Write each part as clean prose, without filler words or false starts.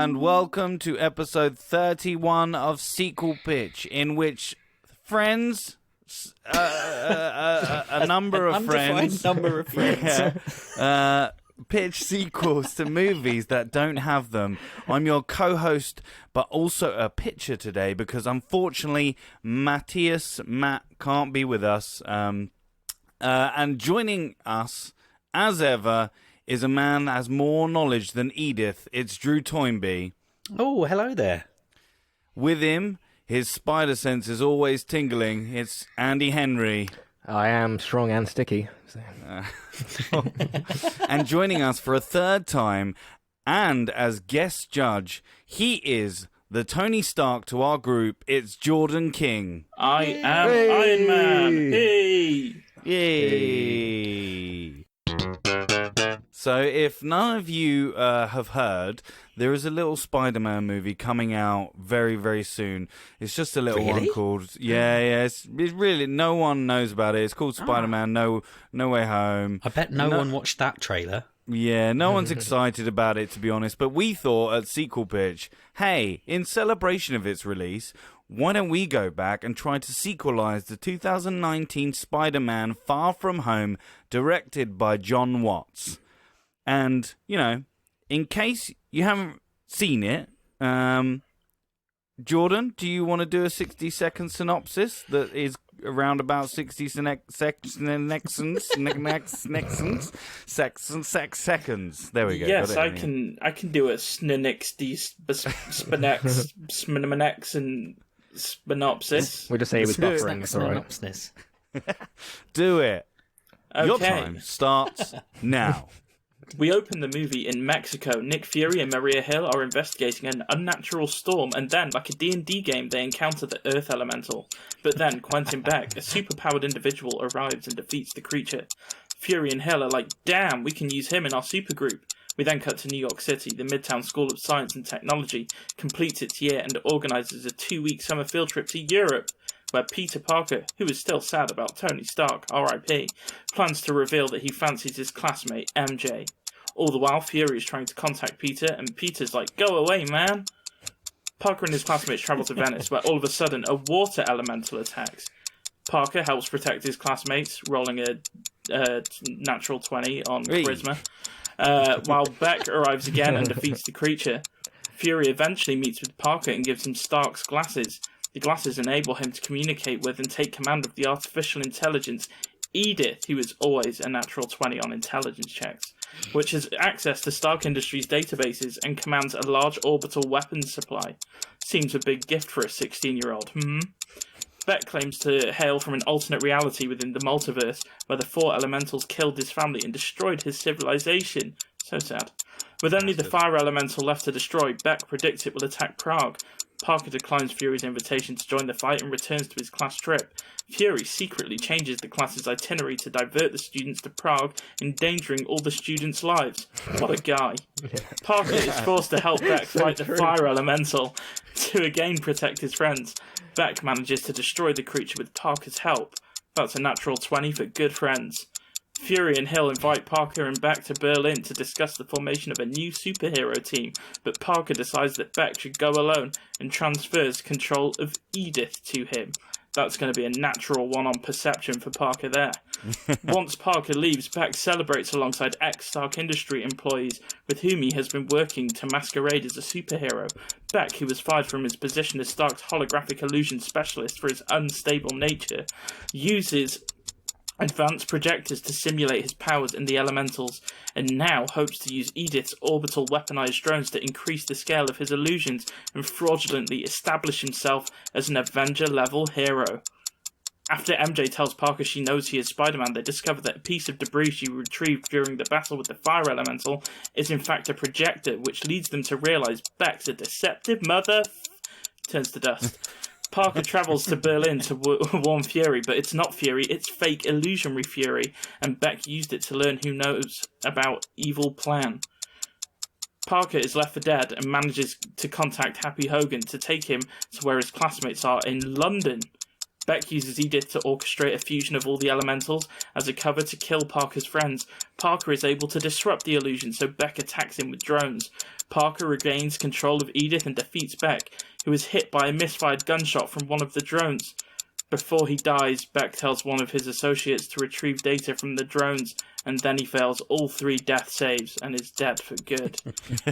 and welcome to episode 31 of Sequel Pitch, in which friends, a number of friends, pitch sequels to movies that don't have them. I'm your co-host, but also a pitcher today because unfortunately Matt can't be with us. And joining us, as ever, is a man that has more knowledge than Edith. It's Drew Toynbee. Oh, hello there. With him, his spider sense is always tingling. It's Andy Henry. I am strong and sticky. And joining us for a third time, and as guest judge, he is the Tony Stark to our group. It's Jordan King. I am Iron Man. Hey! Yay! So if none of you have heard, there is a little Spider-Man movie coming out very, very soon. It's just a little one called... Yeah, it's really... No one knows about it. It's called Spider-Man No Way Home. I bet no one watched that trailer. Yeah, no one's excited about it, to be honest. But we thought at Sequel Pitch, hey, in celebration of its release, why don't we go back and try to sequelize the 2019 Spider-Man Far From Home, directed by Jon Watts. And, you know, in case you haven't seen it, Jordan, do you want to do a 60-second synopsis that is around about 60 seconds? There we go. Yes, I can do a snix and synopsis. We'll just say he was buffering. It's all right. Do it. Okay. Your time starts now. We open the movie in Mexico. Nick Fury and Maria Hill are investigating an unnatural storm, and then, like a D&D game, they encounter the Earth Elemental. But then, Quentin Beck, a superpowered individual, arrives and defeats the creature. Fury and Hill are like, damn, we can use him in our supergroup. We then cut to New York City. The Midtown School of Science and Technology completes its year and organises a 2-week summer field trip to Europe, where Peter Parker, who is still sad about Tony Stark, R.I.P., plans to reveal that he fancies his classmate, MJ. All the while, Fury is trying to contact Peter, and Peter's like, go away, man! Parker and his classmates travel to Venice, where all of a sudden a water elemental attacks. Parker helps protect his classmates, rolling a natural 20 on Charisma, while Beck arrives again and defeats the creature. Fury eventually meets with Parker and gives him Stark's glasses. The glasses enable him to communicate with and take command of the artificial intelligence Edith, who is always a natural 20 on intelligence checks, which has access to Stark Industries databases and commands a large orbital weapons supply. Seems a big gift for a 16-year-old, Beck claims to hail from an alternate reality within the multiverse, where the 4 elementals killed his family and destroyed his civilization. So sad. With only the fire elemental left to destroy, Beck predicts it will attack Prague. Parker declines Fury's invitation to join the fight and returns to his class trip. Fury secretly changes the class's itinerary to divert the students to Prague, endangering all the students' lives. What a guy. Parker is forced to help Beck fight the fire elemental to again protect his friends. Beck manages to destroy the creature with Parker's help. That's a natural 20 for good friends. Fury and Hill invite Parker and Beck to Berlin to discuss the formation of a new superhero team, but Parker decides that Beck should go alone and transfers control of Edith to him. That's going to be a natural 1 on perception for Parker there. Once Parker leaves, Beck celebrates alongside ex-Stark Industry employees with whom he has been working to masquerade as a superhero. Beck, who was fired from his position as Stark's holographic illusion specialist for his unstable nature, uses advanced projectors to simulate his powers in the elementals, and now hopes to use Edith's orbital weaponized drones to increase the scale of his illusions and fraudulently establish himself as an Avenger-level hero. After MJ tells Parker she knows he is Spider-Man, they discover that a piece of debris she retrieved during the battle with the fire elemental is in fact a projector, which leads them to realize Beck's a deceptive turns to dust. Parker travels to Berlin to warn Fury, but it's not Fury, it's fake illusionary Fury, and Beck used it to learn who knows about evil plan. Parker is left for dead and manages to contact Happy Hogan to take him to where his classmates are in London. Beck uses Edith to orchestrate a fusion of all the elementals as a cover to kill Parker's friends. Parker is able to disrupt the illusion, so Beck attacks him with drones. Parker regains control of Edith and defeats Beck, who is hit by a misfired gunshot from one of the drones. Before he dies, Beck tells one of his associates to retrieve data from the drones, and then he fails all 3 death saves and is dead for good.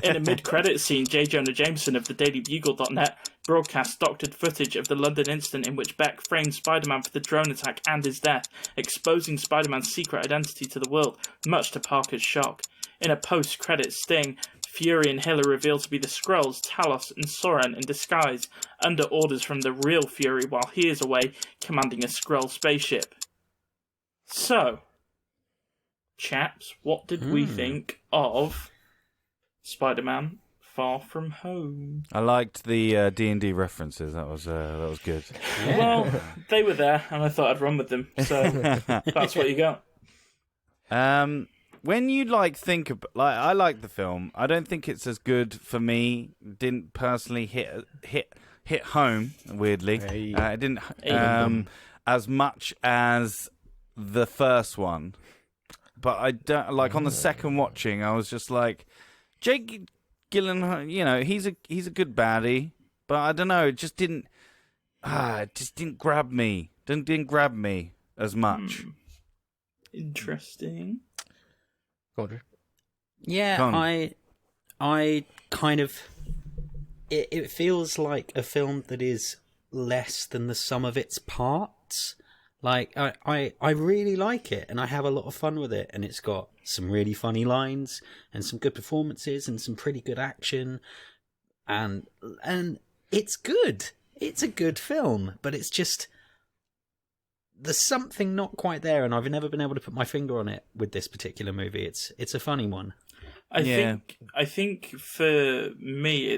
In a mid-credits scene, J. Jonah Jameson of the DailyBugle.net broadcast doctored footage of the London incident in which Beck framed Spider-Man for the drone attack and his death, exposing Spider-Man's secret identity to the world, much to Parker's shock. In a post-credits sting, Fury and Hill are revealed to be the Skrulls, Talos and Soren in disguise, under orders from the real Fury while he is away commanding a Skrull spaceship. So, chaps, what did we think of Spider-Man Far From Home? I liked the D&D references. That was good. Yeah. Well, they were there, and I thought I'd run with them, so that's what you got. When you think about, I like the film. I don't think it's as good for me. Didn't personally hit home. Weirdly, it didn't as much as the first one. But I don't on the second watching. I was just like, Jake Gyllenhaal. He's a good baddie, but I don't know. It just didn't. It just didn't grab me. Didn't grab me as much. Interesting. Audrey. Yeah, I kind of... It feels like a film that is less than the sum of its parts. I really like it, and I have a lot of fun with it, and it's got some really funny lines, and some good performances, and some pretty good action, and it's good. It's a good film, but it's just... There's something not quite there, and I've never been able to put my finger on it with this particular movie. It's a funny one. I think for me,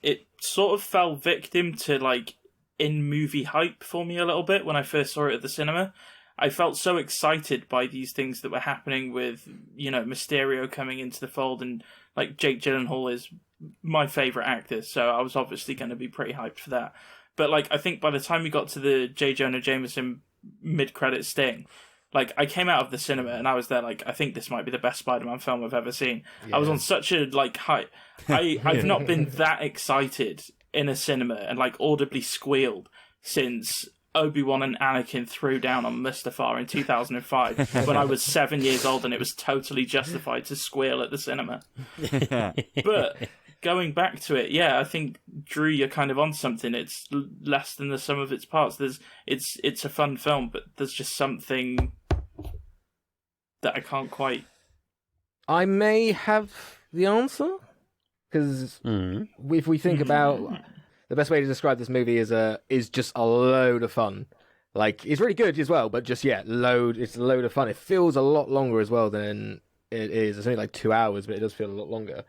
it sort of fell victim to in movie hype for me a little bit when I first saw it at the cinema. I felt so excited by these things that were happening with Mysterio coming into the fold, and Jake Gyllenhaal is my favorite actor, so I was obviously going to be pretty hyped for that. But I think by the time we got to the J. Jonah Jameson mid-credit sting, I came out of the cinema and I was there I think this might be the best Spider-Man film I've ever seen. Yeah. I was on such a hype. I've not been that excited in a cinema and audibly squealed since Obi-Wan and Anakin threw down on Mustafar in 2005 when I was 7 years old, and it was totally justified to squeal at the cinema. But going back to it, yeah, I think, Drew, you're kind of on something. It's less than the sum of its parts. It's a fun film, but there's just something that I can't quite... I may have the answer, because if we think about... The best way to describe this movie is just a load of fun. It's really good as well, but just, it's a load of fun. It feels a lot longer as well than it is. It's only 2 hours, but it does feel a lot longer.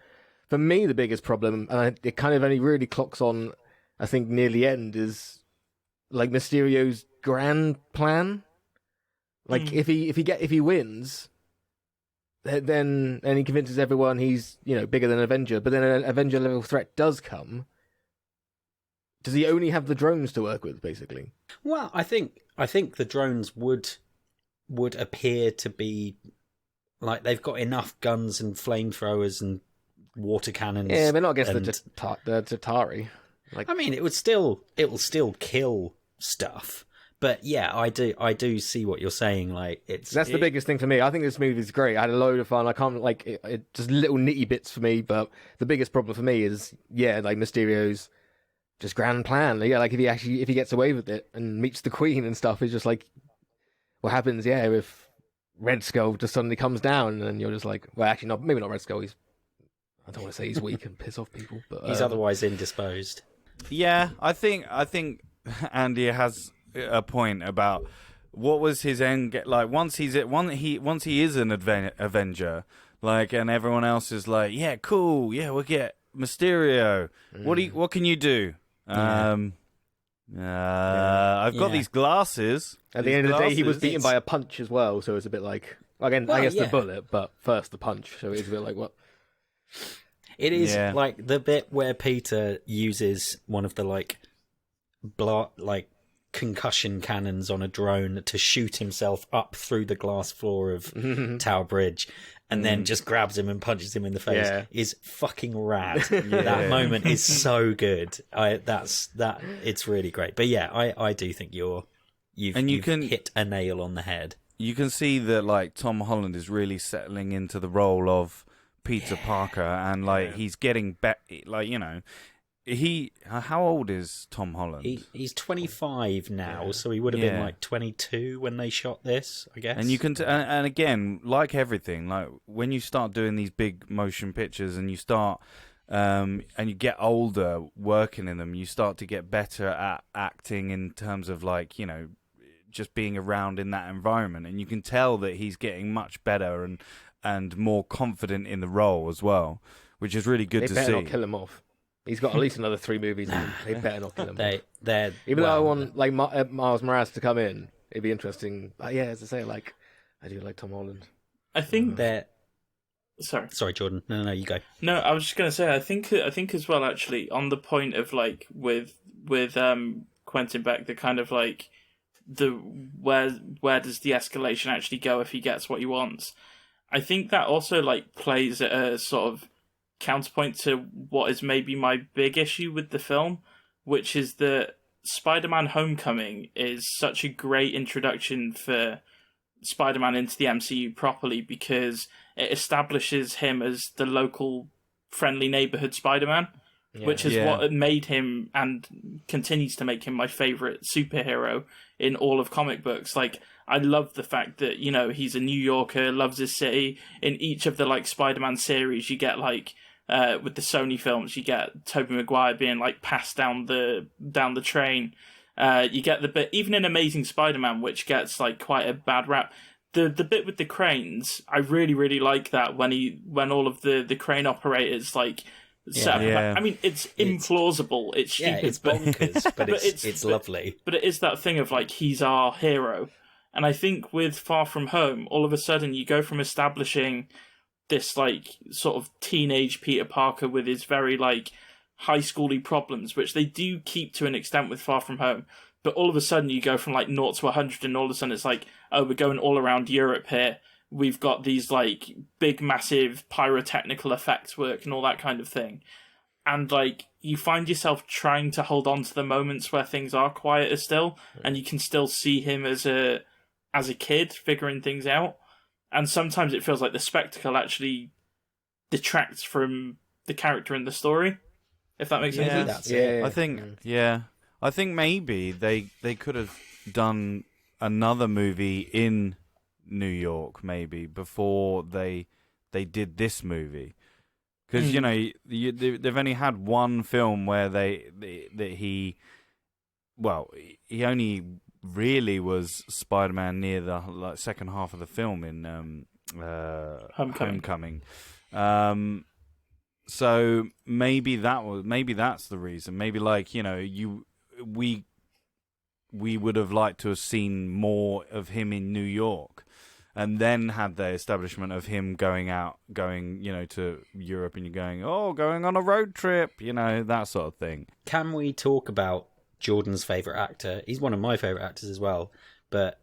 For me, the biggest problem, and it kind of only really clocks on, I think, near the end, is Mysterio's grand plan. If he wins, then he convinces everyone he's bigger than an Avenger. But then an Avenger level threat does come. Does he only have the drones to work with, basically? Well, I think the drones would appear to be they've got enough guns and flamethrowers and water cannons. Yeah, but not against the Tatari. I mean, it will still kill stuff. But yeah, I do see what you're saying. That's the biggest thing for me. I think this movie is great. I had a load of fun. I can't it just little nitty bits for me. But the biggest problem for me is Mysterio's just grand plan. Yeah, if he gets away with it and meets the Queen and stuff, it's just what happens? Yeah, if Red Skull just suddenly comes down and you're just well, actually, maybe not Red Skull. I don't want to say he's weak and piss off people, but he's otherwise indisposed. Yeah, I think Andy has a point about what was his end once he is an Avenger, and everyone else is yeah, cool, yeah, we'll get Mysterio. What can you do? I've got these glasses. At the end of the day, he was beaten by a punch as well, so it's a bit again, I guess the bullet, but first the punch. So it's a bit what? It is the bit where Peter uses one of the concussion cannons on a drone to shoot himself up through the glass floor of Tower Bridge, and then just grabs him and punches him in the face is fucking rad. That moment is so good. It's really great. But yeah, I do think you've hit a nail on the head. You can see that like Tom Holland is really settling into the role of Peter Parker, and like he's getting like, you know, how old is Tom Holland? He's 25 now, so he would have been like 22 when they shot this, I guess. And you can and again, like everything, like when you start doing these big motion pictures and you start and you get older working in them, you start to get better at acting in terms of like, you know, just being around in that environment, and you can tell that he's getting much better and more confident in the role as well, which is really good to see. They better not kill him off. He's got at least another 3 movies. They better not kill him. Even though I want like Miles Morales to come in, it'd be interesting. But yeah, as I say, like I do like Tom Holland. I think they're. Sorry, Jordan. No, you go. No, I was just gonna say. I think as well. Actually, on the point of like with Quentin Beck, the kind of like where does the escalation actually go if he gets what he wants? I think that also like plays at a sort of counterpoint to what is maybe my big issue with the film, which is that Spider-Man Homecoming is such a great introduction for Spider-Man into the MCU properly, because it establishes him as the local friendly neighborhood Spider-Man, which is what made him and continues to make him my favorite superhero in all of comic books. Like, I love the fact that, you know, he's a New Yorker, loves his city. In each of the like Spider-Man series, you get like with the Sony films, you get Tobey Maguire being like passed down the train. You get the bit even in Amazing Spider-Man, which gets like quite a bad rap. The bit with the cranes, I really really like that when all of the crane operators like set up. I mean, it's implausible. It's stupid. It's bonkers, but it's lovely. But it is that thing of like he's our hero. And I think with Far From Home, all of a sudden you go from establishing this like sort of teenage Peter Parker with his very like high schooly problems, which they do keep to an extent with Far From Home, but all of a sudden you go from like 0 to 100, and all of a sudden it's like, oh, we're going all around Europe here. We've got these like big massive pyrotechnical effects work and all that kind of thing. And like you find yourself trying to hold on to the moments where things are quieter still, and you can still see him as a kid figuring things out. And sometimes it feels like the spectacle actually detracts from the character in the story, if that makes sense. I think maybe they could have done another movie in New York maybe before they did this movie, because you know they've only had one film where he only really was Spider-Man near the like second half of the film in Homecoming. So maybe that's the reason. Maybe like, you know, we would have liked to have seen more of him in New York, and then had the establishment of him going, you know, to Europe, and you're going on a road trip, you know, that sort of thing. Can we talk about Jordan's favourite actor? He's one of my favourite actors as well, but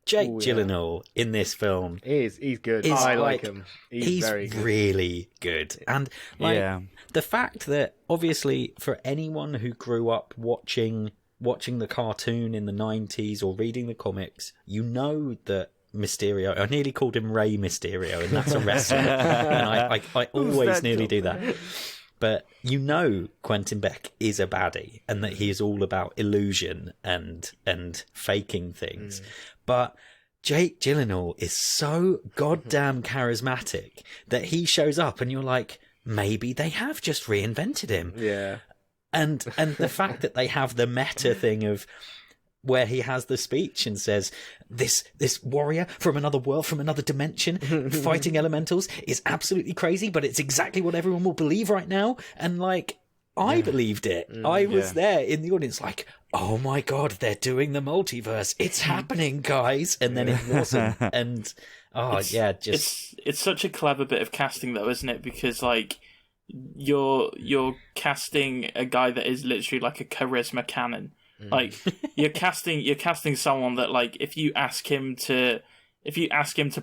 Jake Gyllenhaal in this film he's good. I like him. He's very good. Really good. And like the fact that obviously for anyone who grew up watching the cartoon in the 90s or reading the comics, you know that Mysterio, I nearly called him Rey Mysterio, and that's a wrestler. And I always nearly do that. But you know Quentin Beck is a baddie, and that he is all about illusion and faking things. But Jake Gyllenhaal is so goddamn charismatic that he shows up and you're like, maybe they have just reinvented him. Yeah. And the fact that they have the meta thing of where he has the speech and says, this warrior from another world, from another dimension, fighting elementals is absolutely crazy, but it's exactly what everyone will believe right now. And like, I believed it. I was there in the audience like, oh my God, they're doing the multiverse. It's happening, guys. And then it wasn't. And, It's such a clever bit of casting though, isn't it? Because like, you're casting a guy that is literally like a charisma cannon. Like you're casting someone that, like, if you ask him to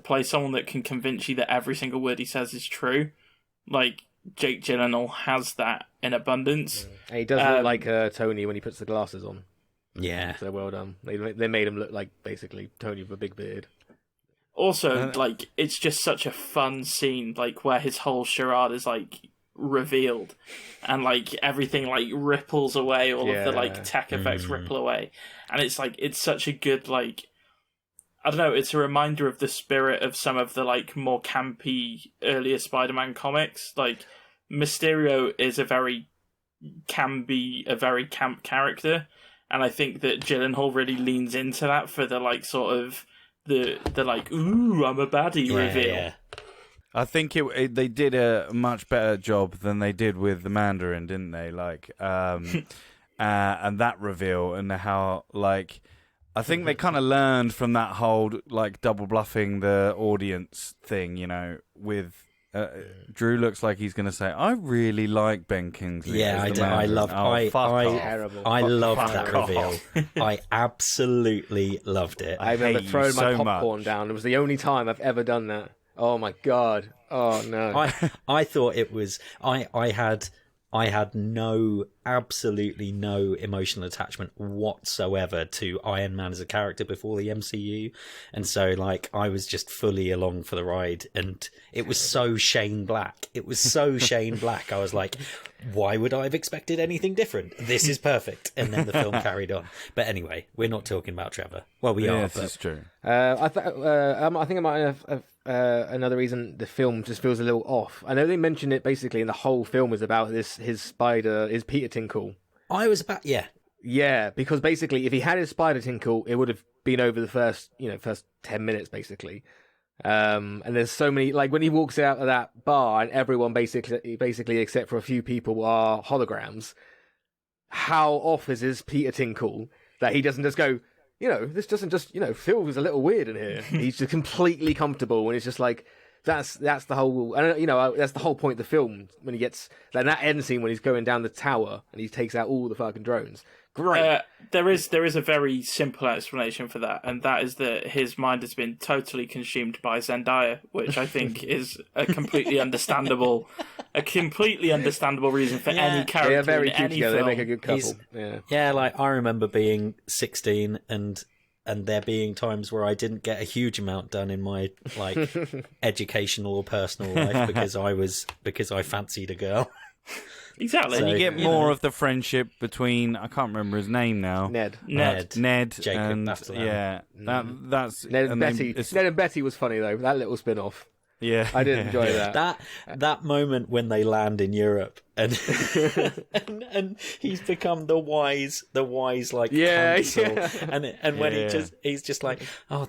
play someone that can convince you that every single word he says is true, like Jake Gyllenhaal has that in abundance. And he does look like Tony when he puts the glasses on. Yeah. So well done. They made him look like basically Tony with a big beard. Also, like, it's just such a fun scene, like, where his whole charade is, like, revealed, and, like, everything, like, ripples away, all of the, like, tech effects ripple away, and it's, like, it's such a good, like, I don't know, it's a reminder of the spirit of some of the, like, more campy earlier Spider-Man comics. Like, Mysterio is can be a very camp character, and I think that Gyllenhaal really leans into that for the, like, sort of the like, ooh, I'm a baddie reveal. Yeah. I think they did a much better job than they did with the Mandarin, didn't they? Like, and that reveal, and how, like, I think they kind of learned from that whole, like, double bluffing the audience thing, you know, with Drew looks like he's going to say, I really like Ben Kingsley. Yeah, I do. I love I loved that reveal. I absolutely loved it. I remember throwing my popcorn down. It was the only time I've ever done that. Oh my God. Oh no. I thought it was I had absolutely no emotional attachment whatsoever to Iron Man as a character before the MCU. And so, like, I was just fully along for the ride. And it was so Shane Black. I was like, why would I have expected anything different? This is perfect. And then the film carried on. But anyway, we're not talking about Trevor. Well, we are. That's true. I think I might have another reason the film just feels a little off. I know they mentioned it basically, and the whole film is about his Peter Tinkle. I was about Yeah, because basically, if he had his spider tinkle, it would have been over the first 10 minutes, basically. And there's so many, like, when he walks out of that bar and everyone basically except for a few people are holograms, how off is his Peter Tinkle that he doesn't just go, this doesn't just, feels a little weird in here. He's just completely comfortable, and it's just like, that's the whole, that's the whole point of the film, when he gets, like, that end scene when he's going down the tower and he takes out all the fucking drones. Great. There is a very simple explanation for that, and that is that his mind has been totally consumed by Zendaya, which I think is a completely understandable reason for any character they are very in cute any together. film. They make a good couple. Yeah, like, I remember being 16 and there being times where I didn't get a huge amount done in my, like, educational or personal life because I fancied a girl. Exactly. And you get more of the friendship between, I can't remember his name now. Ned. Jacob, and that's Ned and Betty. Ned and Betty was funny though. That little spin-off. Yeah, I did enjoy that. That moment when they land in Europe and and he's become the wise like counsel. And when he's just like, oh,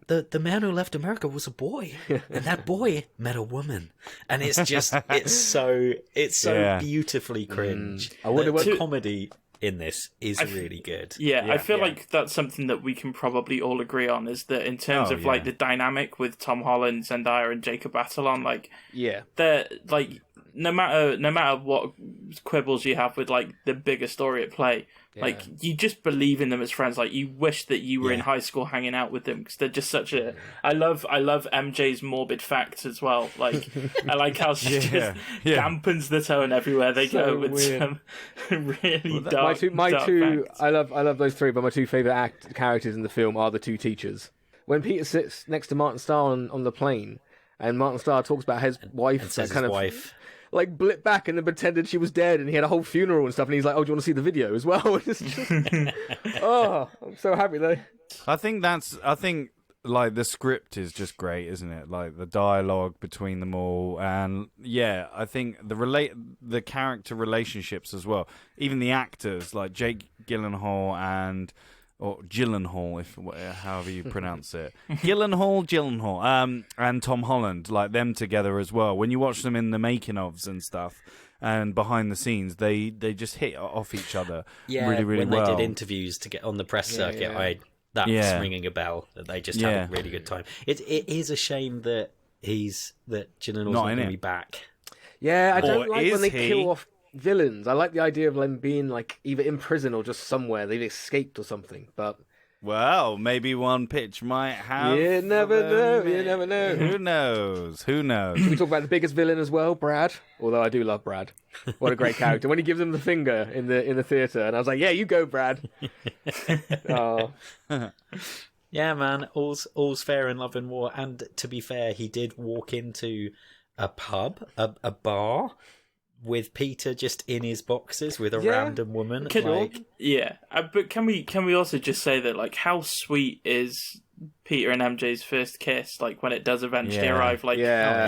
the man who left America was a boy, and that boy met a woman, and it's so beautifully cringe. I wonder what comedy in this is really good. Yeah, I feel like that's something that we can probably all agree on, is that in terms of like the dynamic with Tom Holland, Zendaya, and Jacob Batalon, like, they're like, no matter what quibbles you have with, like, the bigger story at play, like, you just believe in them as friends. Like, you wish that you were in high school hanging out with them, because they're just such a. I love MJ's morbid facts as well. Like, I like how she just dampens the tone everywhere they go with some really dark. My two. Facts. I love those three, but my two favorite characters in the film are the two teachers. When Peter sits next to Martin Starr on the plane, and Martin Starr talks about his wife, and says kind his of wife. Like, blipped back and then pretended she was dead, and he had a whole funeral and stuff, and he's like, oh, do you want to see the video as well? It's just, oh, I'm so happy though. I think like, the script is just great, isn't it? Like, the dialogue between them all, and I think the character relationships as well. Even the actors, like Jake Gyllenhaal or Gyllenhaal, however you pronounce it, Gyllenhaal, and Tom Holland, like, them together as well. When you watch them in the making ofs and stuff, and behind the scenes, they just hit off each other really, really when well. When they did interviews to get on the press circuit, that was ringing a bell, that they just had a really good time. It is a shame that Gyllenhaal's not going to be back. Yeah, I don't like when they kill off. villains. I like the idea of them being like either in prison or just somewhere they've escaped or something. But well, maybe one pitch might have. you never know. You never know. Who knows? Who knows? Should we talk about the biggest villain as well, Brad? Although I do love Brad. What a great character. When he gives him the finger in the theater, and I was like, yeah, you go, Brad. Oh. Yeah, man, all's fair in love and war. And to be fair, he did walk into a pub, a bar, with Peter just in his boxes with a random woman. But can we also just say that, like, how sweet is Peter and MJ's first kiss? Like, when it does eventually arrive, like,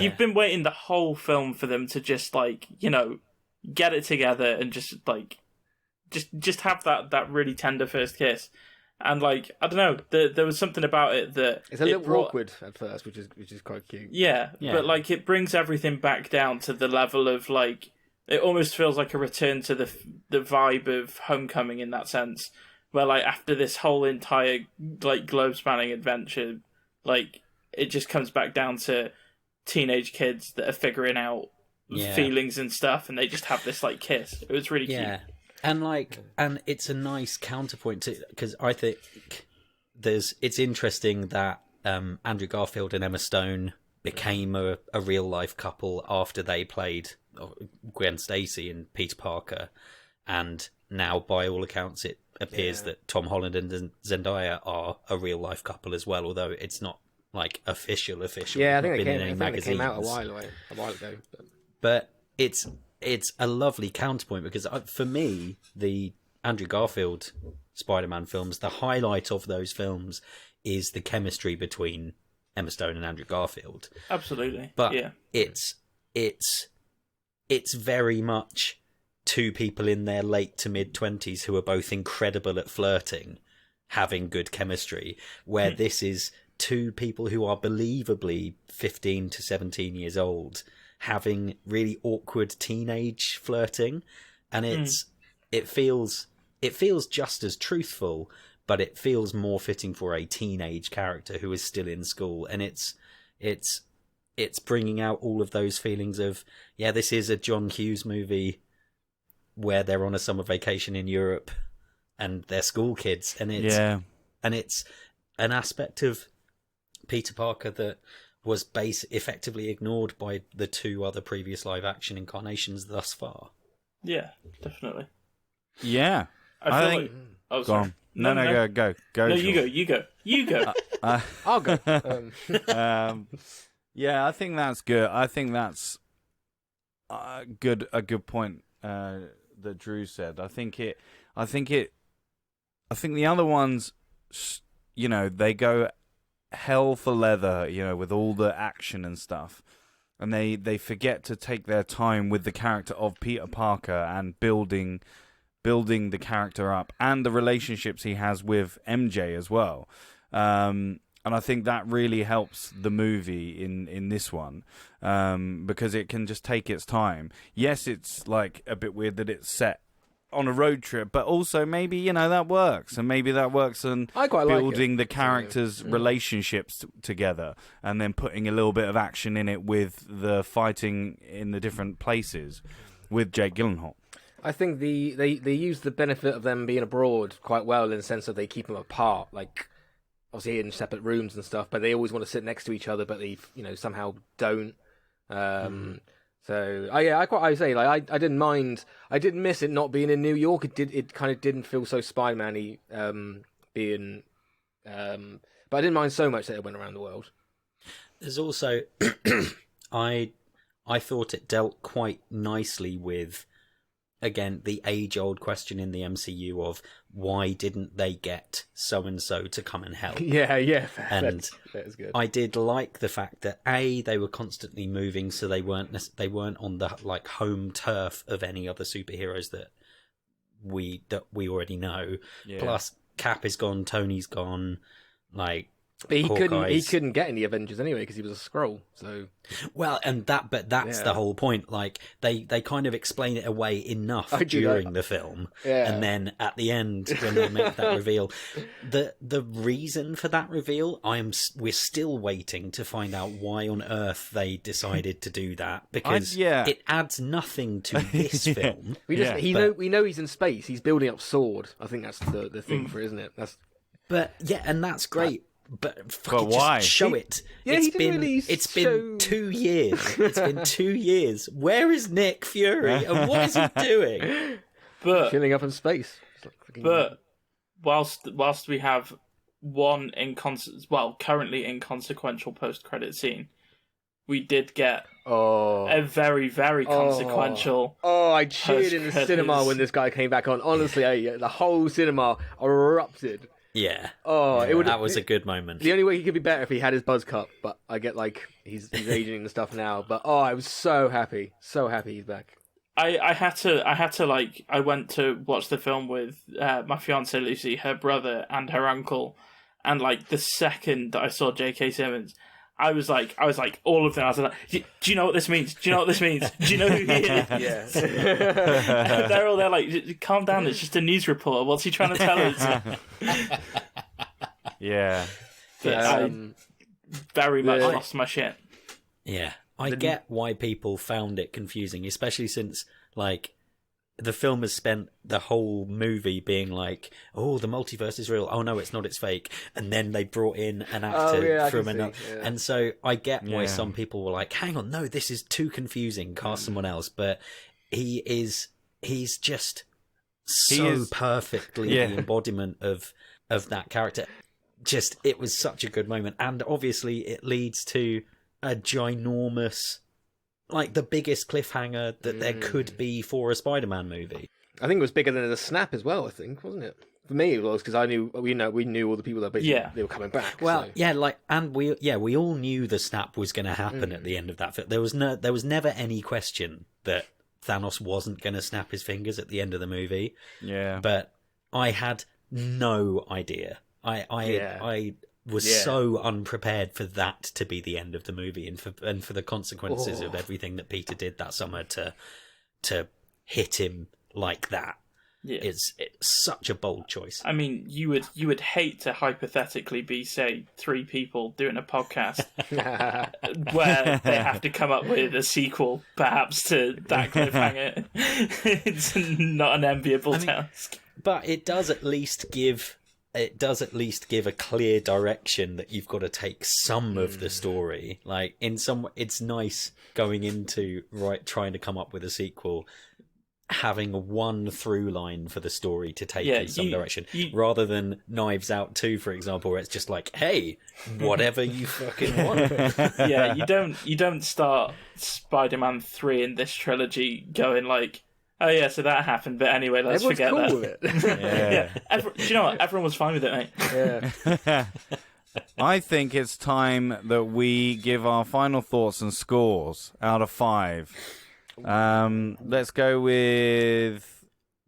you've been waiting the whole film for them to just, like, you know, get it together and just like just have that really tender first kiss. And, like, I don't know, there was something about it that it's a little awkward at first, which is quite cute. Yeah, but, like, it brings everything back down to the level of, like, it almost feels like a return to the vibe of Homecoming in that sense, where, like, after this whole entire, like, globe-spanning adventure, like, it just comes back down to teenage kids that are figuring out feelings and stuff, and they just have this, like, kiss. It was really cute. And it's a nice counterpoint to, because I think it's interesting that Andrew Garfield and Emma Stone became a real life couple after they played Gwen Stacy and Peter Parker, and now by all accounts it appears that Tom Holland and Zendaya are a real life couple as well, although it's not like official. Yeah, I think they came out a while ago. But it's a lovely counterpoint because for me, the Andrew Garfield Spider-Man films, the highlight of those films is the chemistry between Emma Stone and Andrew Garfield. Absolutely. But it's very much two people in their late to mid-20s who are both incredible at flirting, having good chemistry, where this is two people who are believably 15 to 17 years old having really awkward teenage flirting, and it feels just as truthful, but it feels more fitting for a teenage character who is still in school, and it's bringing out all of those feelings of, yeah, this is a John Hughes movie where they're on a summer vacation in Europe and they're school kids, and it's an aspect of Peter Parker that was effectively ignored by the two other previous live action incarnations thus far. Yeah, definitely. Yeah. I feel like... Oh, sorry. On. No, go. No, you go. I'll go. Yeah, I think that's good. I think that's a good point that Drew said. I think the other ones, you know, they go hell for leather, you know, with all the action and stuff, and they forget to take their time with the character of Peter Parker and building the character up and the relationships he has with MJ as well. And I think that really helps the movie in this one, because it can just take its time. Yes, it's like a bit weird that it's set on a road trip, but also maybe, you know, that works, and maybe that works on building the characters' relationships together, and then putting a little bit of action in it with the fighting in the different places with Jake Gyllenhaal. I think they use the benefit of them being abroad quite well, in the sense that they keep them apart, like obviously in separate rooms and stuff, but they always want to sit next to each other, but they, you know, somehow don't. So I didn't mind. I didn't miss it not being in New York. It kind of didn't feel so Spider-Man-y being, but I didn't mind so much that it went around the world. There's also, I thought it dealt quite nicely with, again, the age-old question in the MCU of why didn't they get so-and-so to come and help? Yeah. And that is good. I did like the fact that, A, they were constantly moving, so they weren't on the, like, home turf of any other superheroes that we already know. Yeah. Plus, Cap is gone, Tony's gone, like, But he Hawkeye's... couldn't get in the Avengers anyway because he was a Skrull. So that's the whole point. Like they kind of explain it away enough during the film, and then at the end when they make that reveal, the reason for that reveal, we're still waiting to find out why on earth they decided to do that, because it adds nothing to this film. We know he's in space. He's building up sword. I think that's the thing for it, isn't it? And that's great. But why? Just show it. Yeah, it's been 2 years. It's been 2 years. Where is Nick Fury? And what is he doing? But chilling up in space. But whilst we have one currently inconsequential post-credit scene, we did get a very, very consequential. I cheered in the cinema when this guy came back on. Honestly, the whole cinema erupted. Yeah. That was a good moment. The only way he could be better if he had his buzz cut, but I get he's aging and stuff now. But I was so happy he's back. I went to watch the film with my fiance Lucy, her brother, and her uncle, and the second that I saw J.K. Simmons, I was like, all of them. I was like, do you know what this means? Do you know what this means? Do you know who he is? Yeah. They're all there like, calm down. It's just a news reporter. What's he trying to tell us? Yeah. I very much lost my shit. Yeah, I get why people found it confusing, especially since the film has spent the whole movie being like, oh, the multiverse is real. Oh no, it's not. It's fake. And then they brought in an actor from another. And so I get why some people were like, hang on, no, this is too confusing. Cast someone else. But he's just so perfectly the embodiment of that character. Just, it was such a good moment. And obviously it leads to a ginormous, the biggest cliffhanger that there could be for a Spider-Man movie. I think it was bigger than the snap as well, I think, wasn't it? For me, it was, because we knew all the people that they were coming back. Well, so. And we all knew the snap was going to happen at the end of that film. There was never any question that Thanos wasn't going to snap his fingers at the end of the movie. Yeah. But I had no idea. I was so unprepared for that to be the end of the movie, and for the consequences of everything that Peter did that summer to hit him like that. Yeah. It's such a bold choice. I mean, you would hate to hypothetically be, say, 3 people doing a podcast where they have to come up with a sequel, perhaps, to that cliffhanger. It's not an enviable task. But it does at least give a clear direction that you've got to take some of the story. It's nice going into trying to come up with a sequel, having one through line for the story to take in some direction, rather than Knives Out 2, for example, where it's just like, hey, whatever you fucking want. Yeah, you don't start Spider-Man 3 in this trilogy going like, oh yeah, so that happened, but anyway, let's forget that. With it. Do you know what? Everyone was fine with it, mate. Yeah. I think it's time that we give our final thoughts and scores out of 5. Let's go with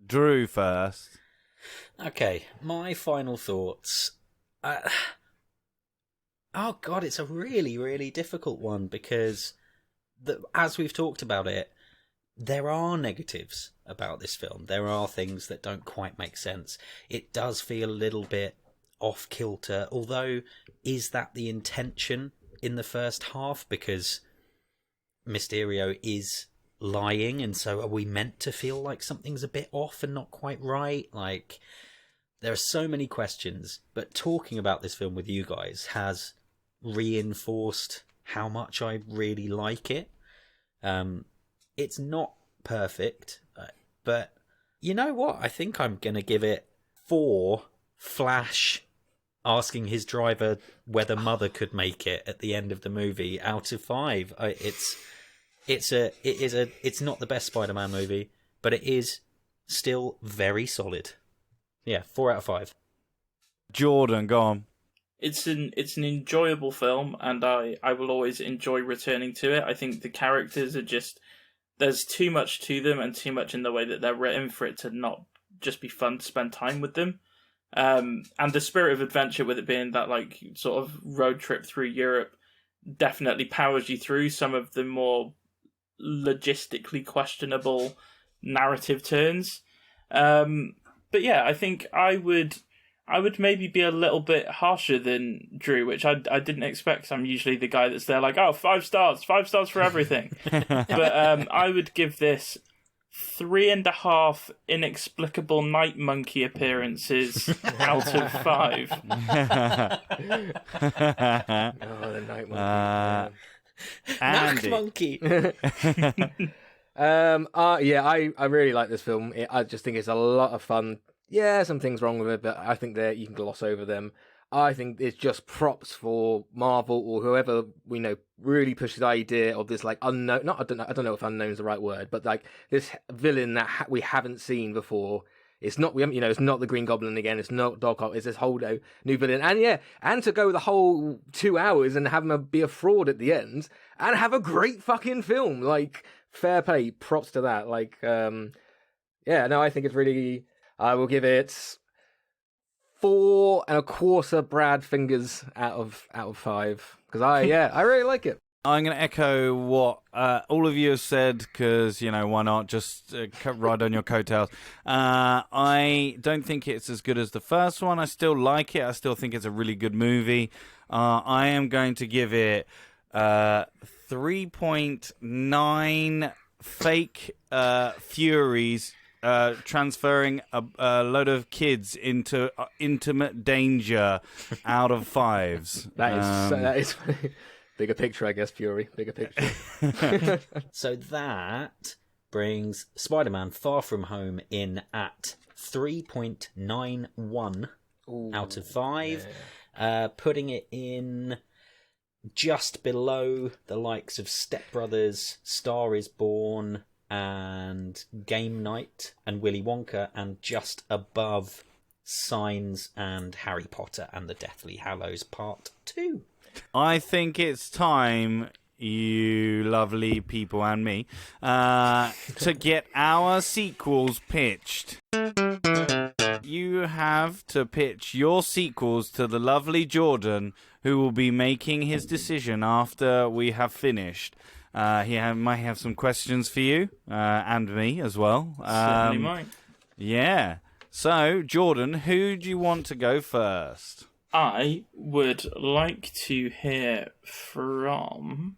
Drew first. Okay, my final thoughts. Oh god, it's a really, really difficult one, because as we've talked about it, there are negatives about this film. There are things that don't quite make sense. It does feel a little bit off kilter, although is that the intention in the first half? Because Mysterio is lying, and so are we meant to feel like something's a bit off and not quite right? There are so many questions, but talking about this film with you guys has reinforced how much I really like it. It's not perfect, but you know what? I think I'm going to give it 4 Flash asking his driver whether Mother could make it at the end of the movie out of 5. It's not the best Spider-Man movie, but it is still very solid. Yeah, 4 out of 5. Jordan, go on. It's an enjoyable film, and I will always enjoy returning to it. I think the characters are just, there's too much to them and too much in the way that they're written for it to not just be fun to spend time with them. And the spirit of adventure, with it being that like sort of road trip through Europe, definitely powers you through some of the more logistically questionable narrative turns. But yeah, I think I would maybe be a little bit harsher than Drew, which I didn't expect. 'Cause I'm usually the guy that's there like, 5 stars for everything. But I would give this 3.5 inexplicable night monkey appearances out of 5. The night monkey. Nacht monkey. I really like this film. I just think it's a lot of fun. Yeah, some things wrong with it, but I think that you can gloss over them. I think it's just props for Marvel or whoever we know really pushed the idea of this like unknown. I don't know if unknown is the right word, but like this villain that we haven't seen before. It's not it's not the Green Goblin again. It's not Doc Ock. It's this whole new villain, and to go the whole 2 hours and have him be a fraud at the end and have a great fucking film. Like fair play, props to that. Like I think it's really. I will give it 4.25 Brad fingers out of 5 because I really like it. I'm going to echo what all of you have said because, why not just ride on your coattails. I don't think it's as good as the first one. I still like it. I still think it's a really good movie. I am going to give it 3.9 fake Furies transferring a load of kids into intimate danger out of 5s. That is bigger picture, I guess. Fury, bigger picture. So that brings Spider-Man: Far From Home in at 3.91 out of 5, putting it in just below the likes of Step Brothers, Star Is Born, and Game Night and Willy Wonka, and just above Signs and Harry Potter and the Deathly Hallows Part 2. I think it's time, you lovely people and me, to get our sequels pitched. You have to pitch your sequels to the lovely Jordan, who will be making his decision after we have finished. He might have some questions for you, and me as well. Certainly might. Yeah. So, Jordan, who do you want to go first? I would like to hear from...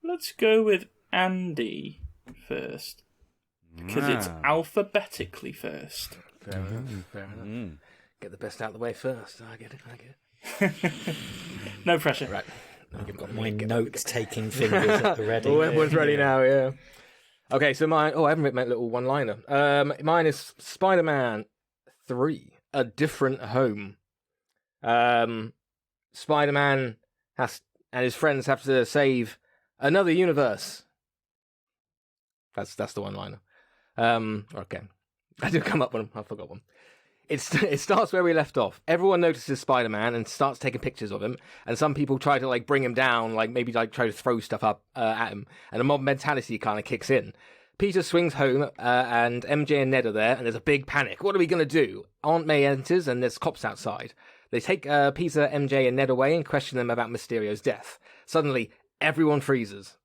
Let's go with Andy first. Because it's alphabetically first. Fair enough. Get the best out of the way first. I get it. No pressure. Right. I've got my note-taking fingers at the ready. Everyone's ready now, yeah. Okay, so mine... I haven't written my little one-liner. Mine is Spider-Man 3, A Different Home. Spider-Man and his friends have to save another universe. That's the one-liner. Okay. I did come up with one. I forgot one. It starts where we left off. Everyone notices Spider-Man and starts taking pictures of him. And some people try to bring him down, maybe try to throw stuff up at him. And the mob mentality kind of kicks in. Peter swings home, and MJ and Ned are there, and there's a big panic. What are we going to do? Aunt May enters, and there's cops outside. They take Peter, MJ, and Ned away and question them about Mysterio's death. Suddenly, everyone freezes.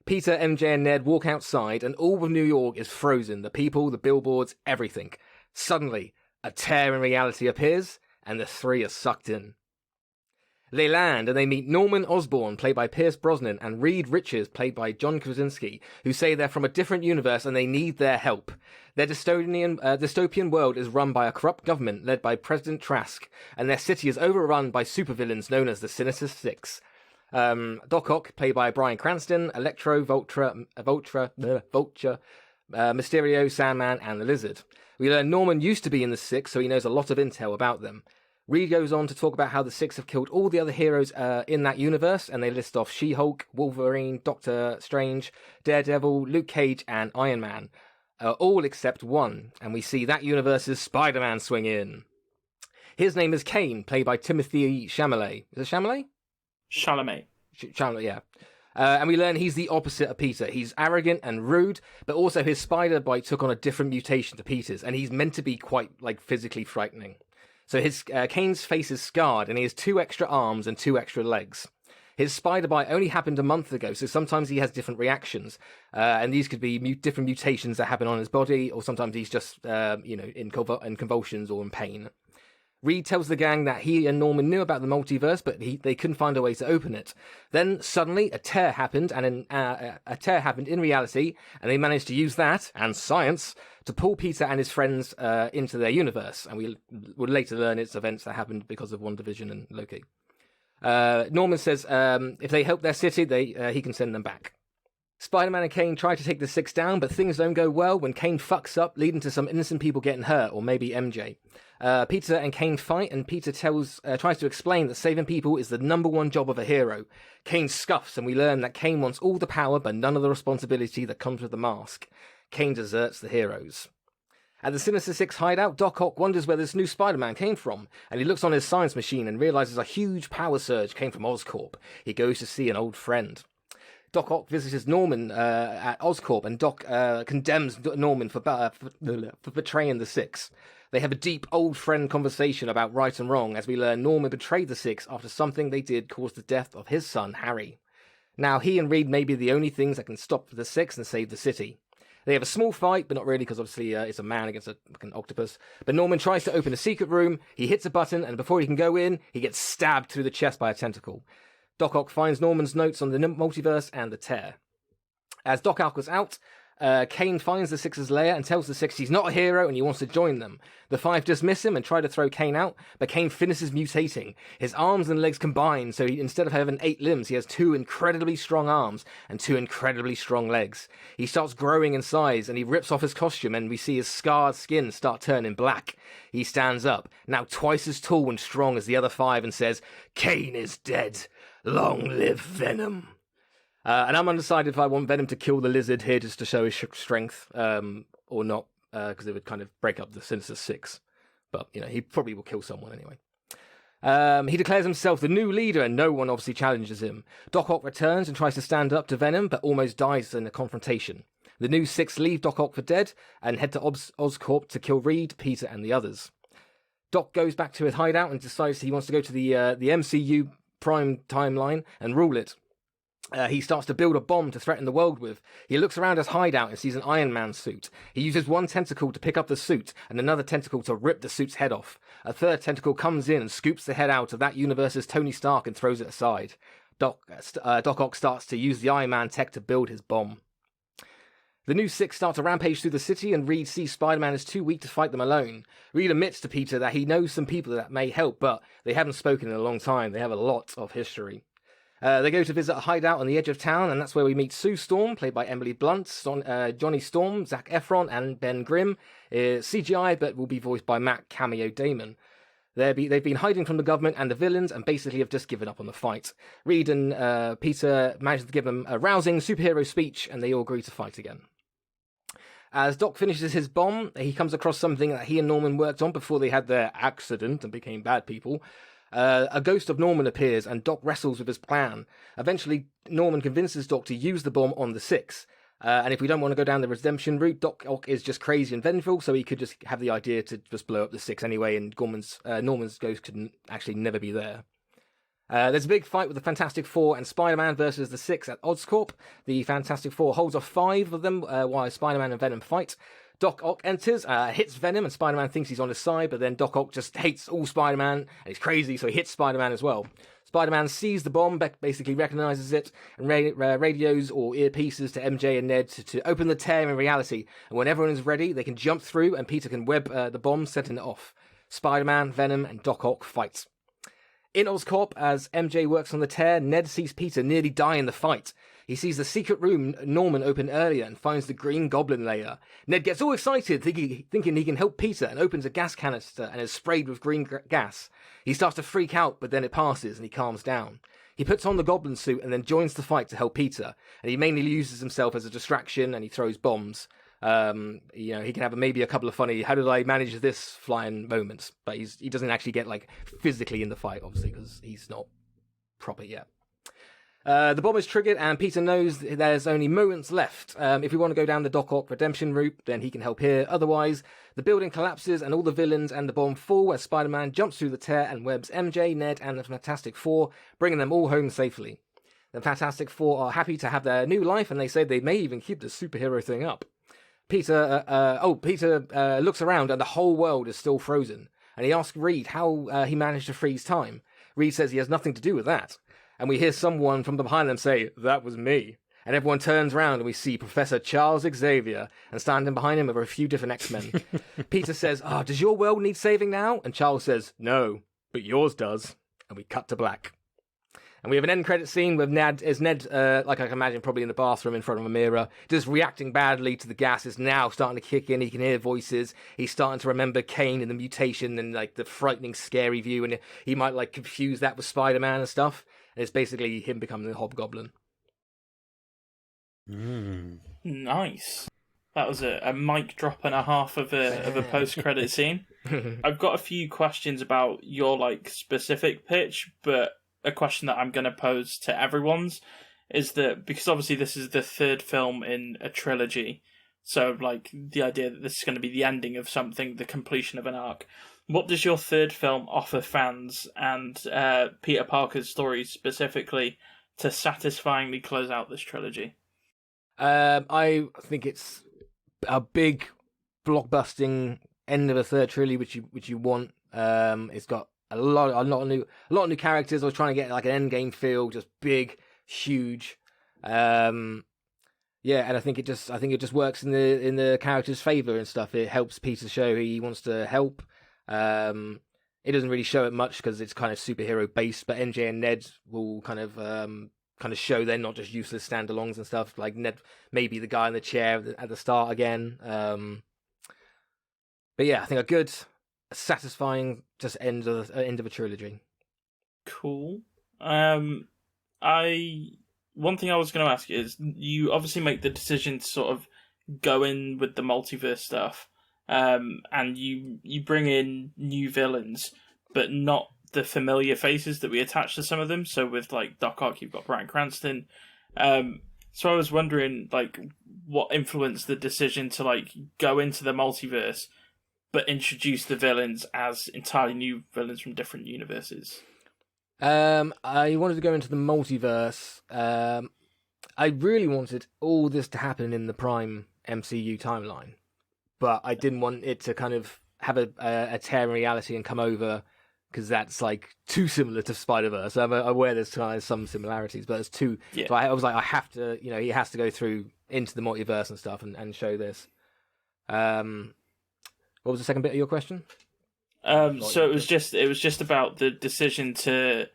Peter, MJ, and Ned walk outside, and all of New York is frozen. The people, the billboards, everything. Suddenly, a tear in reality appears, and the three are sucked in. They land, and they meet Norman Osborn, played by Pierce Brosnan, and Reed Richards, played by John Krasinski, who say they're from a different universe and they need their help. Their dystopian world is run by a corrupt government led by President Trask, and their city is overrun by supervillains known as the Sinister Six. Doc Ock, played by Bryan Cranston, Electro, Vulture, Mysterio, Sandman, and the Lizard. We learn Norman used to be in the Six, so he knows a lot of intel about them. Reed goes on to talk about how the Six have killed all the other heroes in that universe, and they list off She-Hulk, Wolverine, Doctor Strange, Daredevil, Luke Cage, and Iron Man. All except one, and we see that universe's Spider-Man swing in. His name is Kane, played by Timothée Chalamet. Is it Chalamet? Chalamet, yeah. And we learn he's the opposite of Peter. He's arrogant and rude, but also his spider bite took on a different mutation to Peter's, and he's meant to be quite, physically frightening. So Kane's face is scarred, and he has 2 extra arms and 2 extra legs. His spider bite only happened a month ago, so sometimes he has different reactions, and these could be different mutations that happen on his body, or sometimes he's just, in convulsions or in pain. Reed tells the gang that he and Norman knew about the multiverse, but they couldn't find a way to open it. Then suddenly a tear happened, and a tear happened in reality, and they managed to use that and science to pull Peter and his friends into their universe. And we will later learn it's events that happened because of WandaVision and Loki. Norman says if they help their city, he can send them back. Spider-Man and Kane try to take the Six down, but things don't go well when Kane fucks up, leading to some innocent people getting hurt, or maybe MJ. Peter and Kane fight, and Peter tries to explain that saving people is the #1 job of a hero. Kane scuffs, and we learn that Kane wants all the power, but none of the responsibility that comes with the mask. Kane deserts the heroes. At the Sinister Six hideout, Doc Ock wonders where this new Spider-Man came from, and he looks on his science machine and realizes a huge power surge came from Oscorp. He goes to see an old friend. Doc Ock visits Norman at Oscorp, and Doc condemns Norman for betraying the Six. They have a deep old friend conversation about right and wrong, as we learn Norman betrayed the Six after something they did caused the death of his son, Harry. Now, he and Reed may be the only things that can stop the Six and save the city. They have a small fight, but not really, because obviously it's a man against an octopus. But Norman tries to open a secret room, he hits a button, and before he can go in, he gets stabbed through the chest by a tentacle. Doc Ock finds Norman's notes on the multiverse and the tear. As Doc Ock is out, Kane finds the Six's lair and tells the Six he's not a hero and he wants to join them. The 5 dismiss him and try to throw Kane out, but Kane finishes mutating. His arms and legs combine, so instead of having 8 limbs, he has 2 incredibly strong arms and 2 incredibly strong legs. He starts growing in size, and he rips off his costume, and we see his scarred skin start turning black. He stands up, now twice as tall and strong as the other 5, and says, "Kane is dead. Long live Venom." And I'm undecided if I want Venom to kill the lizard here just to show his strength, or not, because it would kind of break up the Sinister Six. But, he probably will kill someone anyway. He declares himself the new leader, and no one obviously challenges him. Doc Ock returns and tries to stand up to Venom, but almost dies in a confrontation. The new Six leave Doc Ock for dead and head to Oscorp to kill Reed, Peter, and the others. Doc goes back to his hideout and decides he wants to go to the MCU Prime timeline and rule it. He starts to build a bomb to threaten the world with. He looks around his hideout and sees an Iron Man suit. He uses one tentacle to pick up the suit and another tentacle to rip the suit's head off. A third tentacle comes in and scoops the head out of that universe's Tony Stark and throws it aside. Doc Ock starts to use the Iron Man tech to build his bomb. The new Six start to rampage through the city, and Reed sees Spider-Man is too weak to fight them alone. Reed admits to Peter that he knows some people that may help, but they haven't spoken in a long time. They have a lot of history. They go to visit a hideout on the edge of town, and that's where we meet Sue Storm, played by Emily Blunt, Johnny Storm, Zac Efron, and Ben Grimm. CGI, but will be voiced by Matt Cameo Damon. They've been hiding from the government and the villains, and basically have just given up on the fight. Reed and Peter manage to give them a rousing superhero speech, and they all agree to fight again. As Doc finishes his bomb, he comes across something that he and Norman worked on before they had their accident and became bad people. A ghost of Norman appears, and Doc wrestles with his plan. Eventually, Norman convinces Doc to use the bomb on the Six. And if we don't want to go down the redemption route, Doc Ock is just crazy and vengeful, so he could just have the idea to just blow up the Six anyway, and Norman's ghost could actually never be there. There's a big fight with the Fantastic Four and Spider-Man versus the Six at Oscorp. The Fantastic Four holds off 5 of them while Spider-Man and Venom fight. Doc Ock enters, hits Venom, and Spider-Man thinks he's on his side, but then Doc Ock just hates all Spider-Man, and he's crazy, so he hits Spider-Man as well. Spider-Man sees the bomb, basically recognizes it, and radios or earpieces to MJ and Ned to open the tear in reality. And when everyone is ready, they can jump through, and Peter can web the bomb, setting it off. Spider-Man, Venom, and Doc Ock fight. In Oscorp, as MJ works on the tear, Ned sees Peter nearly die in the fight. He sees the secret room Norman opened earlier and finds the Green Goblin lair. Ned gets all excited, thinking he can help Peter, and opens a gas canister and is sprayed with green gas. He starts to freak out, but then it passes and he calms down. He puts on the Goblin suit and then joins the fight to help Peter, and he mainly uses himself as a distraction, and he throws bombs. He can have maybe a couple of funny, how did I manage this flying moments, but he doesn't actually get physically in the fight, obviously, because he's not proper yet. The bomb is triggered, and Peter knows there's only moments left. If we want to go down the Doc Ock redemption route, then he can help here. Otherwise, the building collapses, and all the villains and the bomb fall as Spider-Man jumps through the tear and webs MJ, Ned, and the Fantastic Four, bringing them all home safely. The Fantastic Four are happy to have their new life, and they say they may even keep the superhero thing up. Peter looks around, and the whole world is still frozen. And he asks Reed how he managed to freeze time. Reed says he has nothing to do with that. And we hear someone from behind them say, "That was me." And everyone turns around and we see Professor Charles Xavier, and standing behind him are a few different X-Men. Peter says, does your world need saving now? And Charles says, "No, but yours does." And we cut to black. And we have an end credit scene with Ned, like I can imagine, probably in the bathroom in front of a mirror, just reacting badly to the gas. Is now starting to kick in. He can hear voices. He's starting to remember Kane and the mutation and like the frightening, scary view. And he might like confuse that with Spider-Man and stuff. And it's basically him becoming the Hobgoblin. Nice. That was a mic drop and a half of a post-credit scene. I've got a few questions about your like specific pitch, but a question that I'm going to pose to everyone's is that, because obviously this is the third film in a trilogy, so like the idea that this is going to be the ending of something, the completion of an arc. What does your third film offer fans and Peter Parker's story specifically to satisfyingly close out this trilogy? I think it's a big blockbusting end of a third trilogy, which you want. It's got a lot of new characters. I was trying to get like an Endgame feel, just big, huge. And I think it just works in the character's favor and stuff. It helps Peter show he wants to help. It doesn't really show it much because it's kind of superhero based, but MJ and Ned will kind of show they're not just useless standalones and stuff. Like Ned may be the guy in the chair at the start again. But yeah, I think a good, satisfying just end of a trilogy. Cool. One thing I was going to ask is, you obviously make the decision to sort of go in with the multiverse stuff, and you bring in new villains, but not the familiar faces that we attach to some of them. So with like Doc Ock, you've got Bryan Cranston. So I was wondering, like, what influenced the decision to like go into the multiverse, but introduce the villains as entirely new villains from different universes? I wanted to go into the multiverse. I really wanted all this to happen in the Prime MCU timeline, but I didn't want it to kind of have a tear in reality and come over, because that's like too similar to Spider-Verse. I'm aware there's kind of some similarities, but it's too. Yeah. So I was like, I have to, he has to go through into the multiverse and stuff and show this. What was the second bit of your question? So it was just about the decision to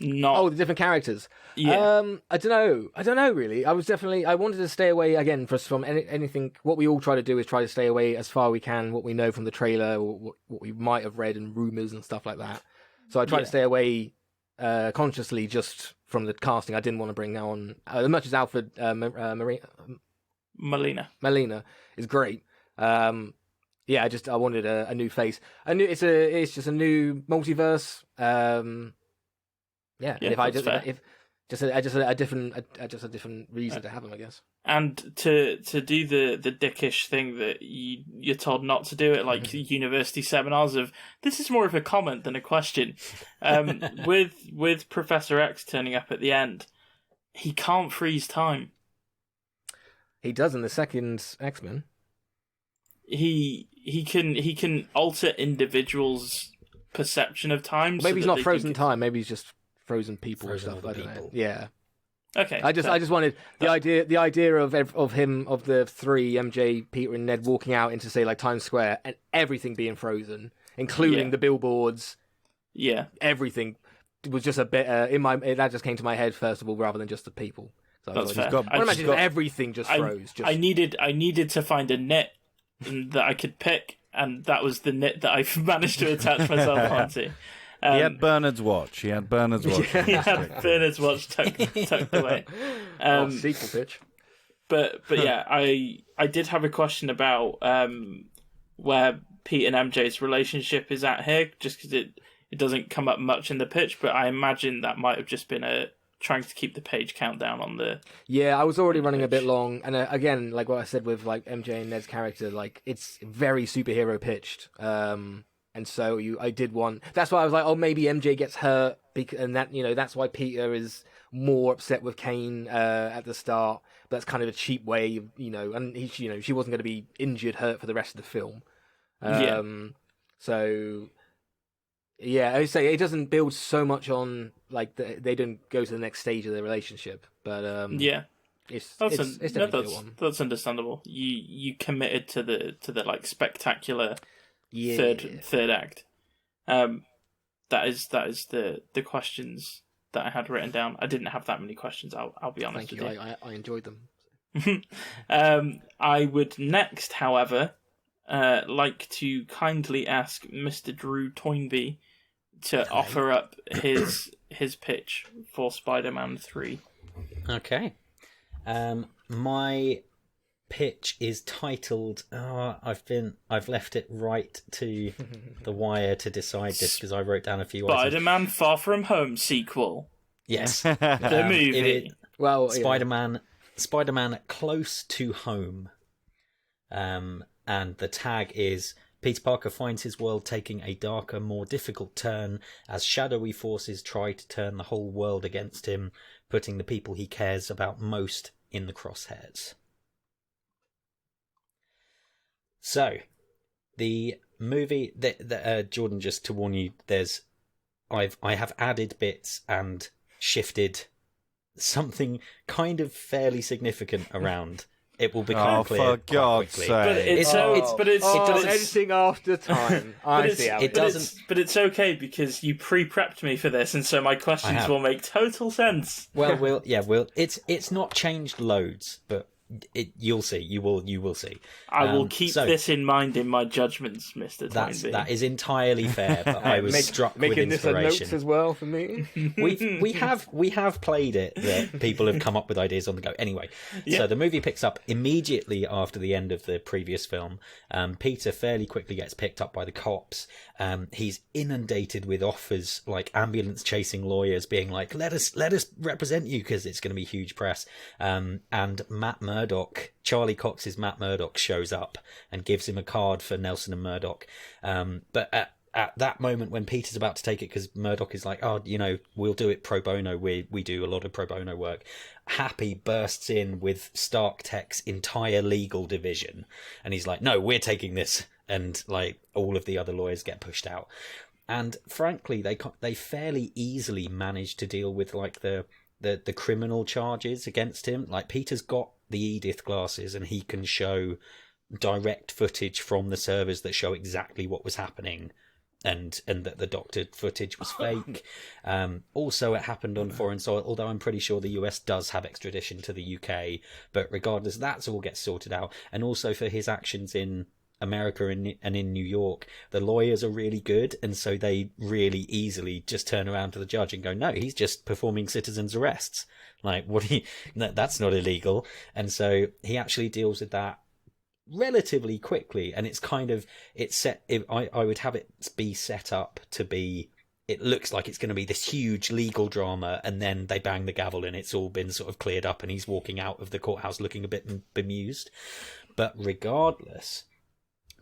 not. Oh, the different characters. Yeah. I don't know really. I wanted to stay away again from anything. What we all try to do is try to stay away as far we can what we know from the trailer, or what we might have read and rumors and stuff like that. So I tried to stay away consciously just from the casting. I didn't want to bring on as much as Alfred Molina is great. Yeah, I wanted a new face. It's just a new multiverse. Yeah, and just a different reason to have them, I guess. And to do the dickish thing that you're told not to do at like university seminars of, this is more of a comment than a question. With Professor X turning up at the end, he can't freeze time. He does in the second X-Men. He can alter individuals' perception of time. Maybe he's not frozen time. Maybe he's just frozen people and stuff. I don't know. Yeah. Okay. I just wanted the idea of the three, MJ, Peter, and Ned, walking out into, say, like Times Square and everything being frozen, including the billboards. Yeah. Everything was just a bit that just came to my head first of all, rather than just the people. So that's fair. I imagine if everything just froze. I needed to find a knit that I could pick, and that was the knit that I managed to attach myself onto. He had Bernard's watch. He had Bernard's watch tucked away. Sequel pitch. But yeah, I did have a question about where Pete and MJ's relationship is at here, just because it doesn't come up much in the pitch, but I imagine that might have just been a trying to keep the page count down on the. Yeah, I was already running a bit long, and again, like what I said with like MJ and Ned's character, like it's very superhero pitched. And so I did want. That's why I was like, oh, maybe MJ gets hurt, and that that's why Peter is more upset with Kane at the start. But that's kind of a cheap way, and she wasn't going to be injured, hurt for the rest of the film. So yeah, I would say it doesn't build so much on like they don't go to the next stage of their relationship. But it's definitely one. That's understandable. You committed to the like spectacular. Third act. That is the questions that I had written down. I didn't have that many questions. I'll be honest with you. I enjoyed them. I would next, however, like to kindly ask Mr. Drew Toynbee to offer up his pitch for Spider-Man 3. Okay. My pitch is titled I've left it right to the wire to decide this because I wrote down a few Spider-Man Far From Home sequel. Yes. The movie. Spider-Man Close to Home. And the tag is Peter Parker finds his world taking a darker, more difficult turn as shadowy forces try to turn the whole world against him, putting the people he cares about most in the crosshairs. So, the movie that Jordan, just to warn you, I have added bits and shifted something kind of fairly significant around. It will become clear for God's quickly. sake! But it's editing after time. But it's okay because you pre-prepped me for this, and so my questions will make total sense. Well, it's not changed loads, but. You'll see. You will see. I will keep this in mind in my judgments, Mr. Toynbee. That is entirely fair. But I was struck with making inspiration. this a notes as well for me. we have played it. That people have come up with ideas on the go. Anyway, so the movie picks up immediately after the end of the previous film. Peter fairly quickly gets picked up by the cops. He's inundated with offers, like ambulance chasing lawyers being like, "Let us represent you," because it's going to be huge press. And Matt Murdock, Charlie Cox's Matt Murdock, shows up and gives him a card for Nelson and Murdock. But at that moment when Peter's about to take it, because Murdock is like, "Oh, we'll do it pro bono. We do a lot of pro bono work." Happy bursts in with Stark Tech's entire legal division, and he's like, "No, we're taking this." And like all of the other lawyers get pushed out, and frankly, they fairly easily manage to deal with like the criminal charges against him. Like Peter's got the Edith glasses, and he can show direct footage from the servers that show exactly what was happening, and that the doctored footage was fake. Also, it happened on foreign soil, although I'm pretty sure the US does have extradition to the UK. But regardless, that's all gets sorted out. And also for his actions in America and in New York, the lawyers are really good, and so they really easily just turn around to the judge and go, "No, he's just performing citizens' arrests. Like, that's not illegal." And so he actually deals with that relatively quickly, and it's kind of I would have it be set up to be. It looks like it's going to be this huge legal drama, and then they bang the gavel and it's all been sort of cleared up, and he's walking out of the courthouse looking a bit bemused. But regardless,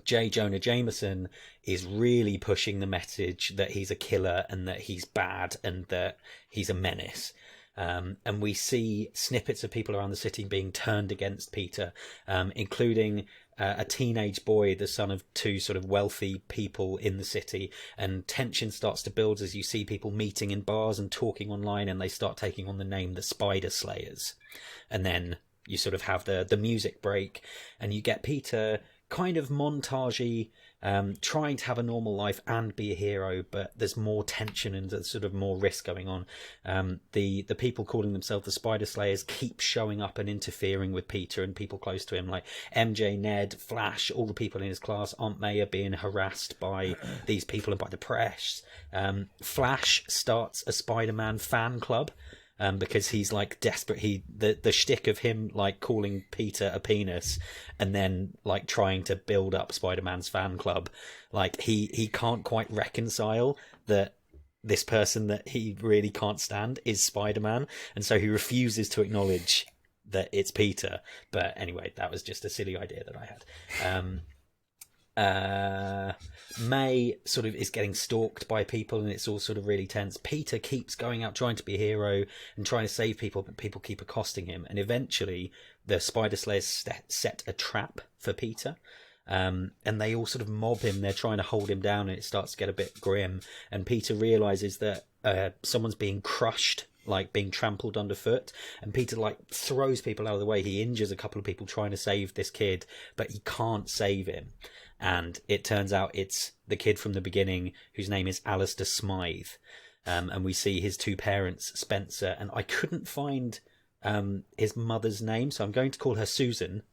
J. Jonah Jameson is really pushing the message that he's a killer and that he's bad and that he's a menace. And we see snippets of people around the city being turned against Peter, including a teenage boy, the son of two sort of wealthy people in the city. And tension starts to build as you see people meeting in bars and talking online, and they start taking on the name the Spider Slayers. And then you sort of have the music break, and you get Peter kind of montagey, trying to have a normal life and be a hero, but there's more tension and there's sort of more risk going on. The people calling themselves the Spider Slayers keep showing up and interfering with Peter and people close to him, like MJ, Ned, Flash, all the people in his class. Aunt May are being harassed by these people and by the press. Flash starts a Spider-Man fan club, because he's like desperate. The shtick of him like calling Peter a penis and then like trying to build up Spider-Man's fan club, like he can't quite reconcile that this person that he really can't stand is Spider-Man, and so he refuses to acknowledge that it's Peter. But anyway, that was just a silly idea that I had. May sort of is getting stalked by people, and it's all sort of really tense. Peter keeps going out trying to be a hero and trying to save people, but people keep accosting him, and eventually the Spider Slayers set a trap for Peter. And they all sort of mob him. They're trying to hold him down, and it starts to get a bit grim. And Peter realizes that someone's being crushed, like being trampled underfoot. And Peter like throws people out of the way. He injures a couple of people trying to save this kid, but he can't save him. And it turns out it's the kid from the beginning, whose name is Alistair Smythe. And we see his two parents, Spencer, and I couldn't find his mother's name, so I'm going to call her Susan.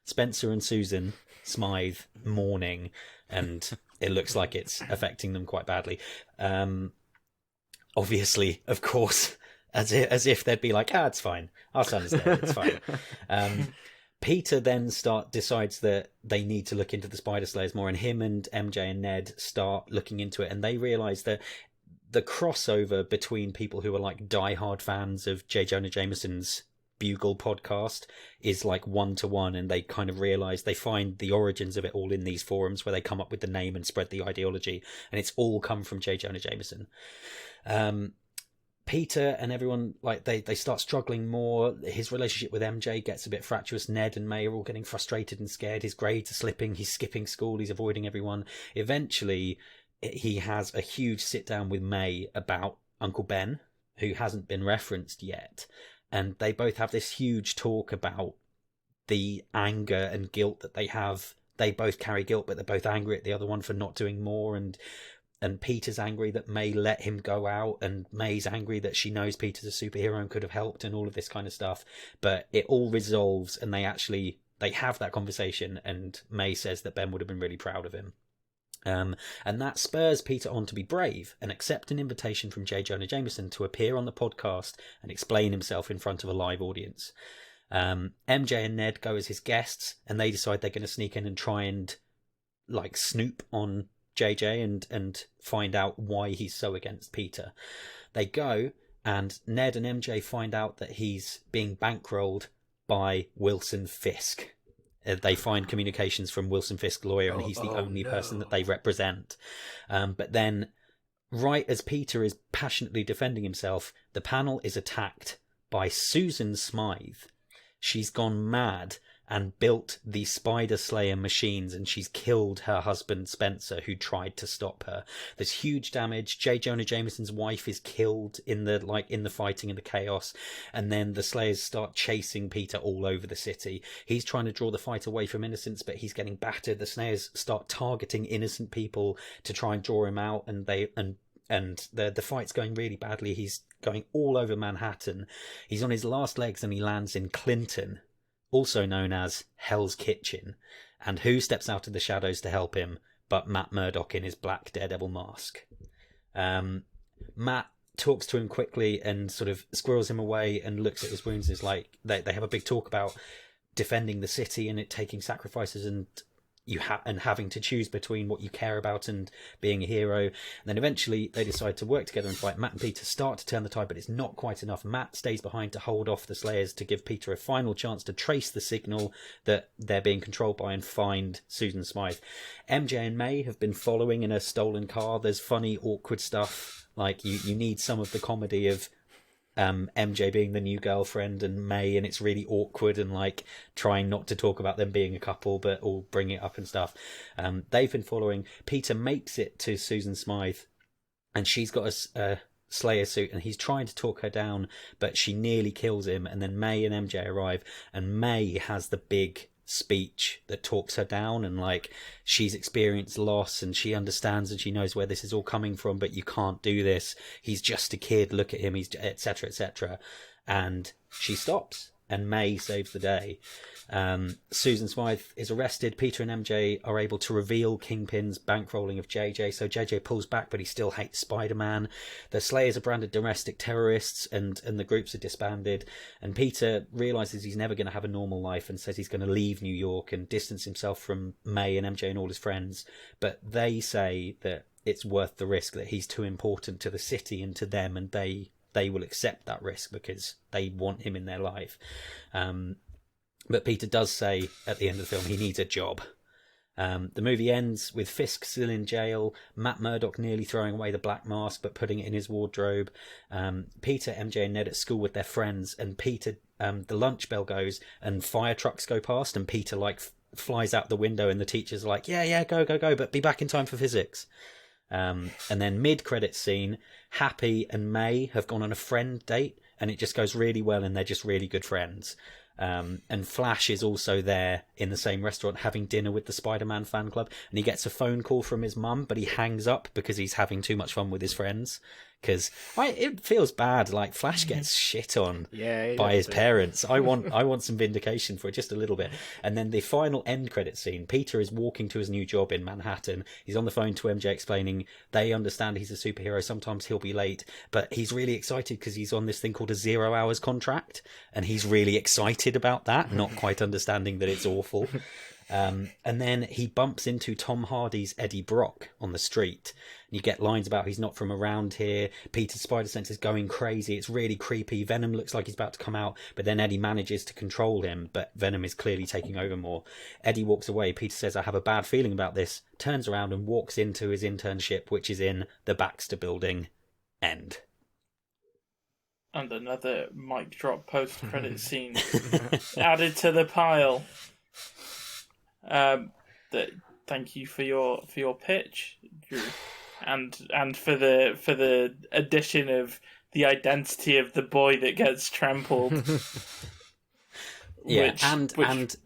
Spencer and Susan Smythe mourning, and it looks like it's affecting them quite badly. Obviously, of course, as if they'd be like, it's fine. Our son's dead, it's fine. Peter then decides that they need to look into the Spider Slayers more, and him and MJ and Ned start looking into it, and they realise that the crossover between people who are like diehard fans of J. Jonah Jameson's Bugle podcast is like 1-to-1, and they kind of realise, they find the origins of it all in these forums where they come up with the name and spread the ideology, and it's all come from J. Jonah Jameson. Peter and everyone, like, they start struggling more. His relationship with MJ gets a bit fractious. Ned and May are all getting frustrated and scared. His grades are slipping. He's skipping school. He's avoiding everyone. Eventually, he has a huge sit down with May about Uncle Ben, who hasn't been referenced yet. And they both have this huge talk about the anger and guilt that they have. They both carry guilt, but they're both angry at the other one for not doing more. And Peter's angry that May let him go out, and May's angry that she knows Peter's a superhero and could have helped, and all of this kind of stuff. But it all resolves, and they have that conversation, and May says that Ben would have been really proud of him. And that spurs Peter on to be brave and accept an invitation from J. Jonah Jameson to appear on the podcast and explain himself in front of a live audience. MJ and Ned go as his guests, and they decide they're going to sneak in and try and like snoop on JJ and find out why he's so against Peter. They go, and Ned and MJ find out that he's being bankrolled by Wilson Fisk. They find communications from Wilson Fisk's lawyer, and he's the only person that they represent. But then, right as Peter is passionately defending himself, the panel is attacked by Susan Smythe. She's gone mad and built the Spider Slayer machines, and she's killed her husband Spencer, who tried to stop her. There's huge damage. J. Jonah Jameson's wife is killed in the fighting and the chaos, and then the Slayers start chasing Peter all over the city. He's trying to draw the fight away from innocents, but he's getting battered. The Slayers start targeting innocent people to try and draw him out, and the fight's going really badly. He's going all over Manhattan. He's on his last legs, and he lands in Clinton, also known as Hell's Kitchen. And who steps out of the shadows to help him but Matt Murdock in his black Daredevil mask. Matt talks to him quickly and sort of squirrels him away and looks at his wounds. It's like they have a big talk about defending the city and it taking sacrifices, and having to choose between what you care about and being a hero. And then eventually they decide to work together and fight. Matt and Peter start to turn the tide, but it's not quite enough. Matt stays behind to hold off the Slayers, to give Peter a final chance to trace the signal that they're being controlled by and find Susan Smythe. MJ and May have been following in a stolen car. There's funny, awkward stuff. Like, you need some of the comedy of MJ being the new girlfriend and May, and it's really awkward and like trying not to talk about them being a couple but all bring it up and stuff. They've been following. Peter makes it to Susan Smythe, and she's got a Slayer suit, and he's trying to talk her down, but she nearly kills him. And then May and MJ arrive, and May has the big speech that talks her down, and like, she's experienced loss and she understands and she knows where this is all coming from, but you can't do this, he's just a kid, look at him, he's etc etc. And she stops, and May saves the day. Susan Smythe is arrested. Peter and MJ are able to reveal Kingpin's bankrolling of JJ, so JJ pulls back, but he still hates Spider-Man. The Slayers are branded domestic terrorists, and the groups are disbanded. And Peter realises he's never going to have a normal life and says he's going to leave New York and distance himself from May and MJ and all his friends. But they say that it's worth the risk, that he's too important to the city and to them, and they will accept that risk because they want him in their life. But Peter does say at the end of the film he needs a job. The movie ends with Fisk still in jail, Matt Murdock nearly throwing away the black mask but putting it in his wardrobe, Peter, MJ and Ned at school with their friends, and Peter, the lunch bell goes and fire trucks go past, and Peter flies out the window, and the teacher's like, yeah, go, but be back in time for physics. And then mid-credits scene, Happy and May have gone on a friend date, and it just goes really well, and they're just really good friends. And Flash is also there in the same restaurant having dinner with the Spider-Man fan club, and he gets a phone call from his mum, but he hangs up because he's having too much fun with his friends. Because it feels bad, like Flash gets shit on by his parents. I want some vindication for it, just a little bit. And then the final end credit scene, Peter is walking to his new job in Manhattan. He's on the phone to MJ explaining they understand he's a superhero, sometimes he'll be late, but he's really excited because he's on this thing called a 0 hours contract, and he's really excited about that, not quite understanding that it's awful. And then he bumps into Tom Hardy's Eddie Brock on the street. You get lines about he's not from around here. Peter's spider sense is going crazy. It's really creepy. Venom looks like he's about to come out, but then Eddie manages to control him, but Venom is clearly taking over more. Eddie walks away. Peter says, I have a bad feeling about this, turns around and walks into his internship, which is in the Baxter building. End. And another mic drop post-credit scene added to the pile. Thank you for your pitch, Drew, and for the addition of the identity of the boy that gets trampled. Yeah,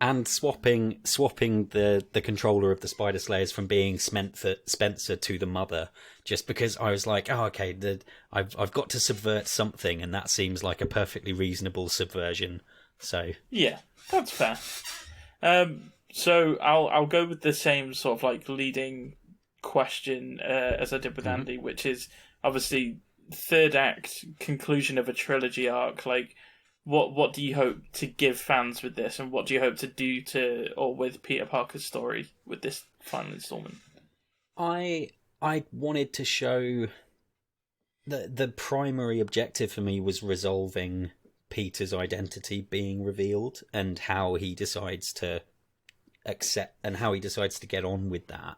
and swapping the controller of the Spider Slayers from being Spencer to the mother, just because I was like, oh, okay, I've got to subvert something, and that seems like a perfectly reasonable subversion. So yeah, that's fair. So I'll go with the same sort of like leading question as I did with Andy, which is obviously third act, conclusion of a trilogy arc. Like, what do you hope to give fans with this, and what do you hope to do with Peter Parker's story with this final installment? I wanted to show the primary objective for me was resolving Peter's identity being revealed, and how he decides to accept and how he decides to get on with that.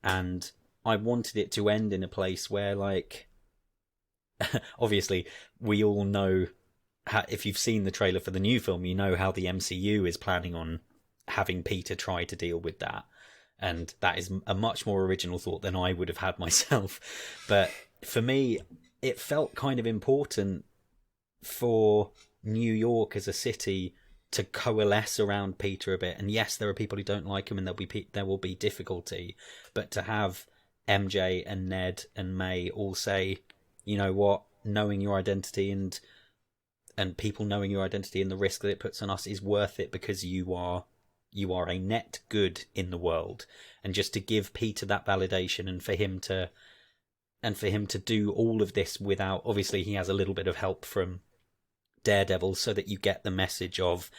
And I wanted it to end in a place where, like, obviously we all know how, if you've seen the trailer for the new film, you know how the MCU is planning on having Peter try to deal with that, and that is a much more original thought than I would have had myself. But for me, it felt kind of important for New York as a city to coalesce around Peter a bit. And yes, there are people who don't like him, and there will be difficulty, but to have MJ and Ned and May all say, you know what, knowing your identity and people knowing your identity and the risk that it puts on us is worth it, because you are a net good in the world. And just to give Peter that validation, and for him to do all of this without, obviously he has a little bit of help from Daredevil, so that you get the message of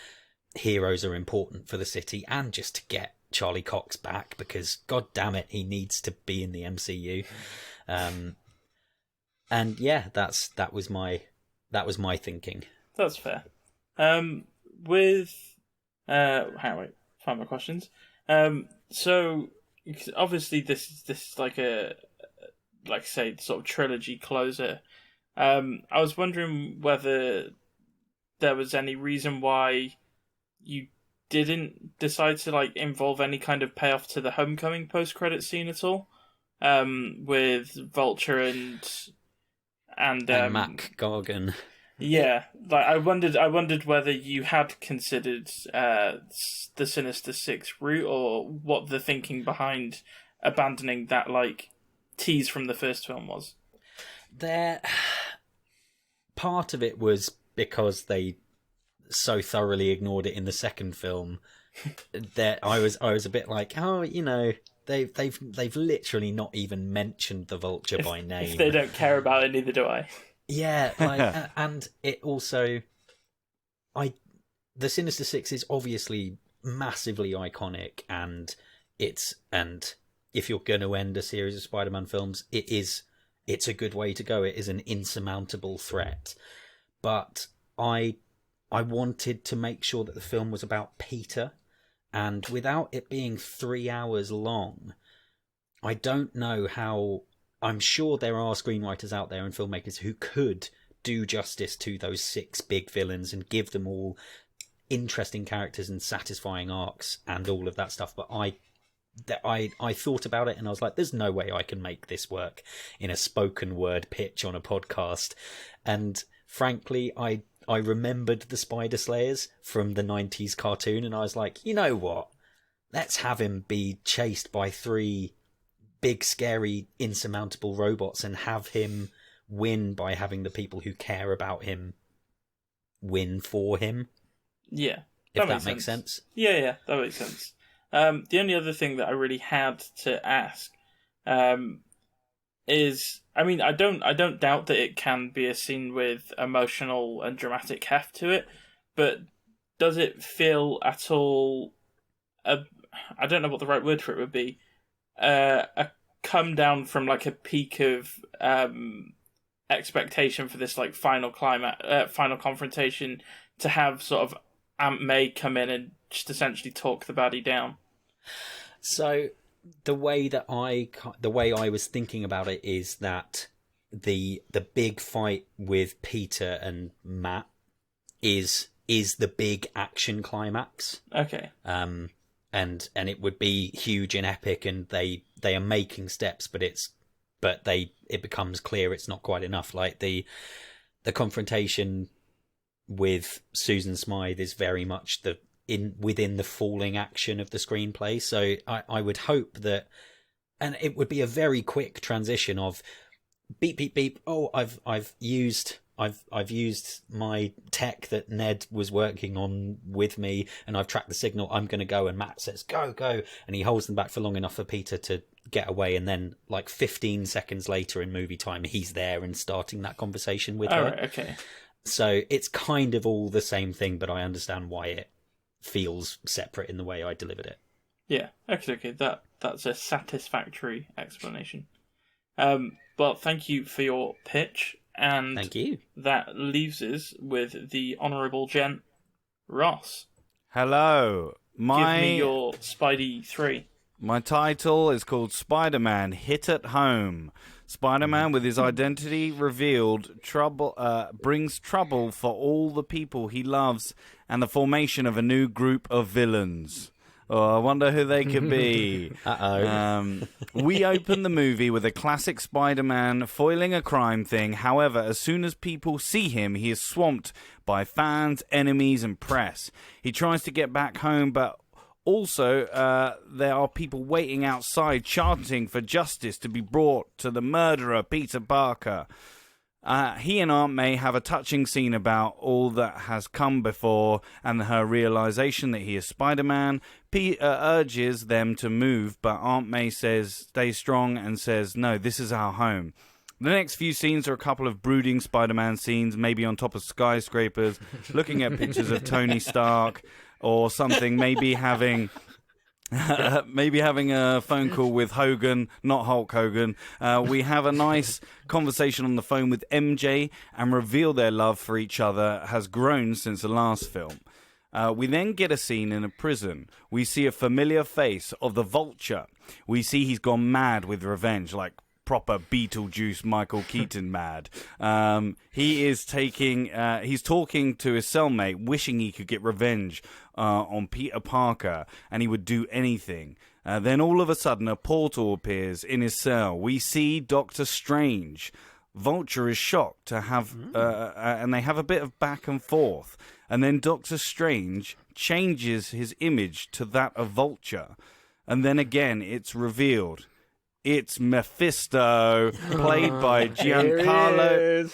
heroes are important for the city, and just to get Charlie Cox back, because god damn it, he needs to be in the MCU. And yeah, that was my thinking. That's fair. With how wait, find my questions. So obviously this is like I say, sort of trilogy closer. I was wondering whether there was any reason why you didn't decide to like involve any kind of payoff to the Homecoming post-credit scene at all, with Vulture and Mac Gargan. Yeah, like I wondered whether you had considered the Sinister Six route, or what the thinking behind abandoning that like tease from the first film was. Part of it was because they so thoroughly ignored it in the second film that I was a bit like, oh, you know, they've literally not even mentioned the Vulture by name. If they don't care about it, neither do I. Yeah, like, and it also, the Sinister Six is obviously massively iconic, and if you're going to end a series of Spider-Man films, it's a good way to go. It is an insurmountable threat. But I wanted to make sure that the film was about Peter, and without it being 3 hours long, I don't know how. I'm sure there are screenwriters out there and filmmakers who could do justice to those 6 big villains and give them all interesting characters and satisfying arcs and all of that stuff. But I thought about it and I was like, there's no way I can make this work in a spoken word pitch on a podcast. And frankly, I remembered the Spider Slayers from the 90s cartoon, and I was like, you know what? Let's have him be chased by 3 big, scary, insurmountable robots and have him win by having the people who care about him win for him. Yeah. If that makes sense. Yeah, that makes sense. The only other thing that I really had to ask is, I mean, I don't doubt that it can be a scene with emotional and dramatic heft to it, but does it feel at all, I don't know what the right word for it would be, a come down from like a peak of expectation for this like final confrontation to have sort of Aunt May come in and just essentially talk the baddie down? So the way I was thinking about it is that the big fight with Peter and Matt is the big action climax. Okay. And it would be huge and epic, and they are making steps, but it becomes clear it's not quite enough. Like the confrontation with Susan Smythe is very much within the falling action of the screenplay. So I would hope that, and it would be a very quick transition of beep beep beep. Oh, I've used my tech that Ned was working on with me, and I've tracked the signal. I'm going to go, and Matt says go, and he holds them back for long enough for Peter to get away, and then like 15 seconds later in movie time, he's there and starting that conversation with her. Right, okay. So it's kind of all the same thing, but I understand why it feels separate in the way I delivered it. Yeah, okay. That's a satisfactory explanation. Well, thank you for your pitch, and thank you. That leaves us with the Honourable Gent Ross. Hello. Give me your Spidey 3. My title is called Spider-Man Hit at Home. Spider-Man, with his identity revealed, brings trouble for all the people he loves and the formation of a new group of villains. Oh, I wonder who they could be. We open the movie with a classic Spider-Man foiling a crime thing. However, as soon as people see him, he is swamped by fans, enemies, and press. He tries to get back home, but also, there are people waiting outside chanting for justice to be brought to the murderer, Peter Parker. He and Aunt May have a touching scene about all that has come before and her realization that he is Spider-Man. Peter urges them to move, but Aunt May says, stay strong, and says, no, this is our home. The next few scenes are a couple of brooding Spider-Man scenes, maybe on top of skyscrapers, looking at pictures of Tony Stark or something, maybe having a phone call with Hogan, not Hulk Hogan. We have a nice conversation on the phone with MJ and reveal their love for each other has grown since the last film. We then get a scene in a prison. We see a familiar face of the Vulture. We see he's gone mad with revenge, like proper Beetlejuice Michael Keaton mad. He's talking to his cellmate, wishing he could get revenge on Peter Parker, and he would do anything. Then all of a sudden a portal appears in his cell. We see Doctor Strange. Vulture is shocked to have and they have a bit of back and forth, and then Doctor Strange changes his image to that of Vulture, and then again it's revealed it's Mephisto, played by Giancarlo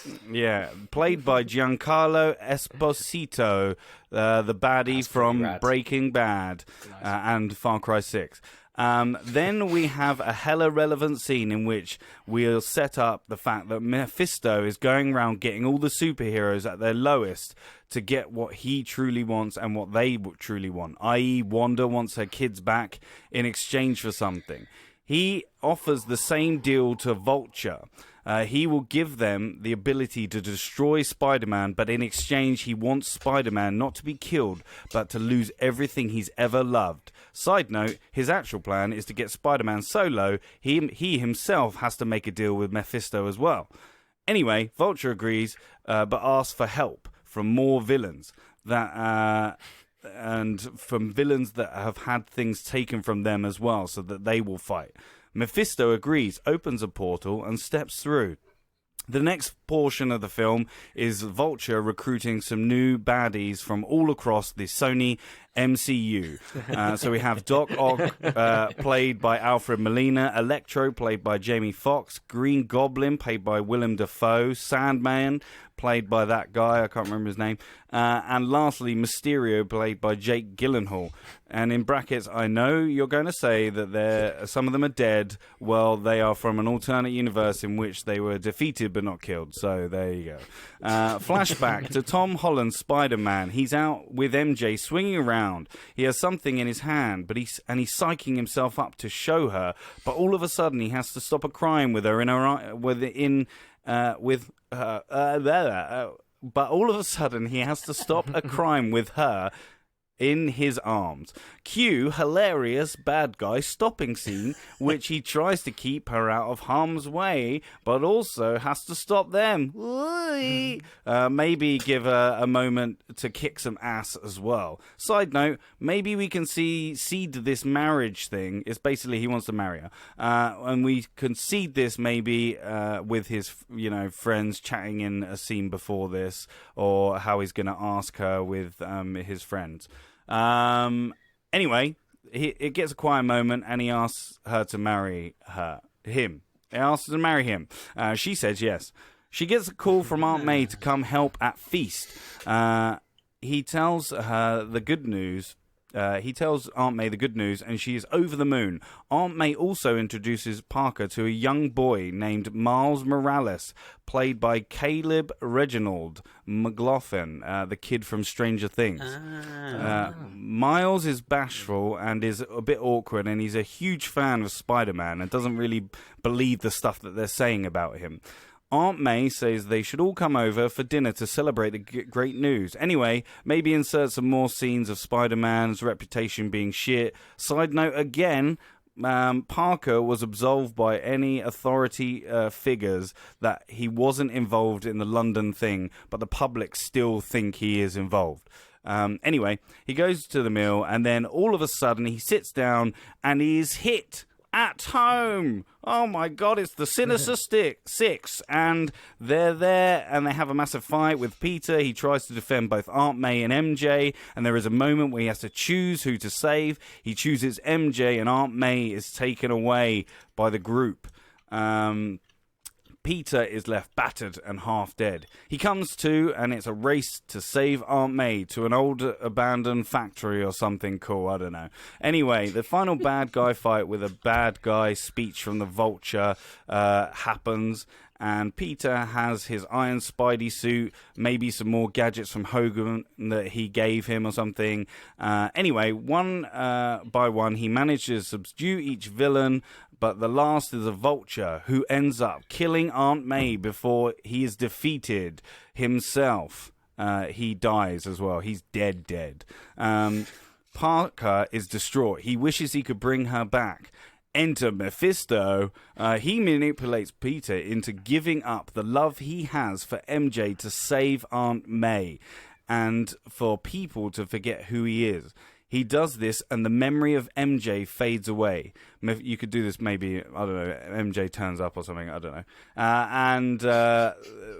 Esposito, the baddie from Breaking Bad and Far Cry 6. Then we have a hella relevant scene in which we'll set up the fact that Mephisto is going around getting all the superheroes at their lowest to get what he truly wants and what they truly want, i.e. Wanda wants her kids back in exchange for something. He offers the same deal to Vulture. He will give them the ability to destroy Spider-Man, but in exchange, he wants Spider-Man not to be killed, but to lose everything he's ever loved. Side note, his actual plan is to get Spider-Man solo. He himself has to make a deal with Mephisto as well. Anyway, Vulture agrees, but asks for help from more villains and from villains that have had things taken from them as well, so that they will fight. Mephisto agrees, opens a portal, and steps through. The next portion of the film is Vulture recruiting some new baddies from all across the Sony MCU. So we have Doc Ock, played by Alfred Molina, Electro, played by Jamie Foxx, Green Goblin, played by Willem Dafoe, Sandman, played by that guy, I can't remember his name, and lastly, Mysterio, played by Jake Gyllenhaal. And in brackets, I know you're going to say that some of them are dead. Well, they are from an alternate universe in which they were defeated but not killed. So there you go. Flashback to Tom Holland's Spider-Man. He's out with MJ swinging around. He has something in his hand, but he's psyching himself up to show her. But all of a sudden, he has to stop a crime with her but all of a sudden, he has to stop a crime with her in his arms. Cue hilarious bad guy stopping scene, which he tries to keep her out of harm's way, but also has to stop them. Maybe give her a moment to kick some ass as well. Side note, maybe we can seed this marriage thing. It's basically he wants to marry her. And we can seed this maybe with his friends chatting in a scene before this, or how he's going to ask her with his friends. Anyway, it gets a quiet moment, and he asks her to marry him. He asks her to marry him. She says yes. She gets a call from Aunt May to come help at Feast. He tells her the good news. He tells Aunt May the good news, and she is over the moon. Aunt May also introduces Parker to a young boy named Miles Morales, played by Caleb Reginald McLaughlin, the kid from Stranger Things. Miles is bashful and is a bit awkward, and he's a huge fan of Spider-Man and doesn't really believe the stuff that they're saying about him. Aunt May says they should all come over for dinner to celebrate the great news. Anyway, maybe insert some more scenes of Spider-Man's reputation being shit. Side note again, Parker was absolved by any authority figures that he wasn't involved in the London thing, but the public still think he is involved. Anyway, he goes to the meal, and then all of a sudden he sits down and he is hit at home. Oh my God, it's the Sinister Six, and they're there, and they have a massive fight with Peter. He tries to defend both Aunt May and MJ, and there is a moment where he has to choose who to save. He chooses MJ, and Aunt May is taken away by the group. Peter is left battered and half dead. He comes to, and it's a race to save Aunt May to an old abandoned factory or something cool, I don't know. Anyway, the final bad guy fight with a bad guy speech from the Vulture happens, and Peter has his Iron Spidey suit, maybe some more gadgets from Hogan that he gave him or something. Anyway, one by one, he manages to subdue each villain, but the last is a Vulture who ends up killing Aunt May before he is defeated himself. He dies as well. He's dead. Parker is distraught. He wishes he could bring her back. Enter Mephisto. He manipulates Peter into giving up the love he has for MJ to save Aunt May and for people to forget who he is. He does this, and the memory of MJ fades away. You could do this maybe, I don't know, MJ turns up or something, I don't know. And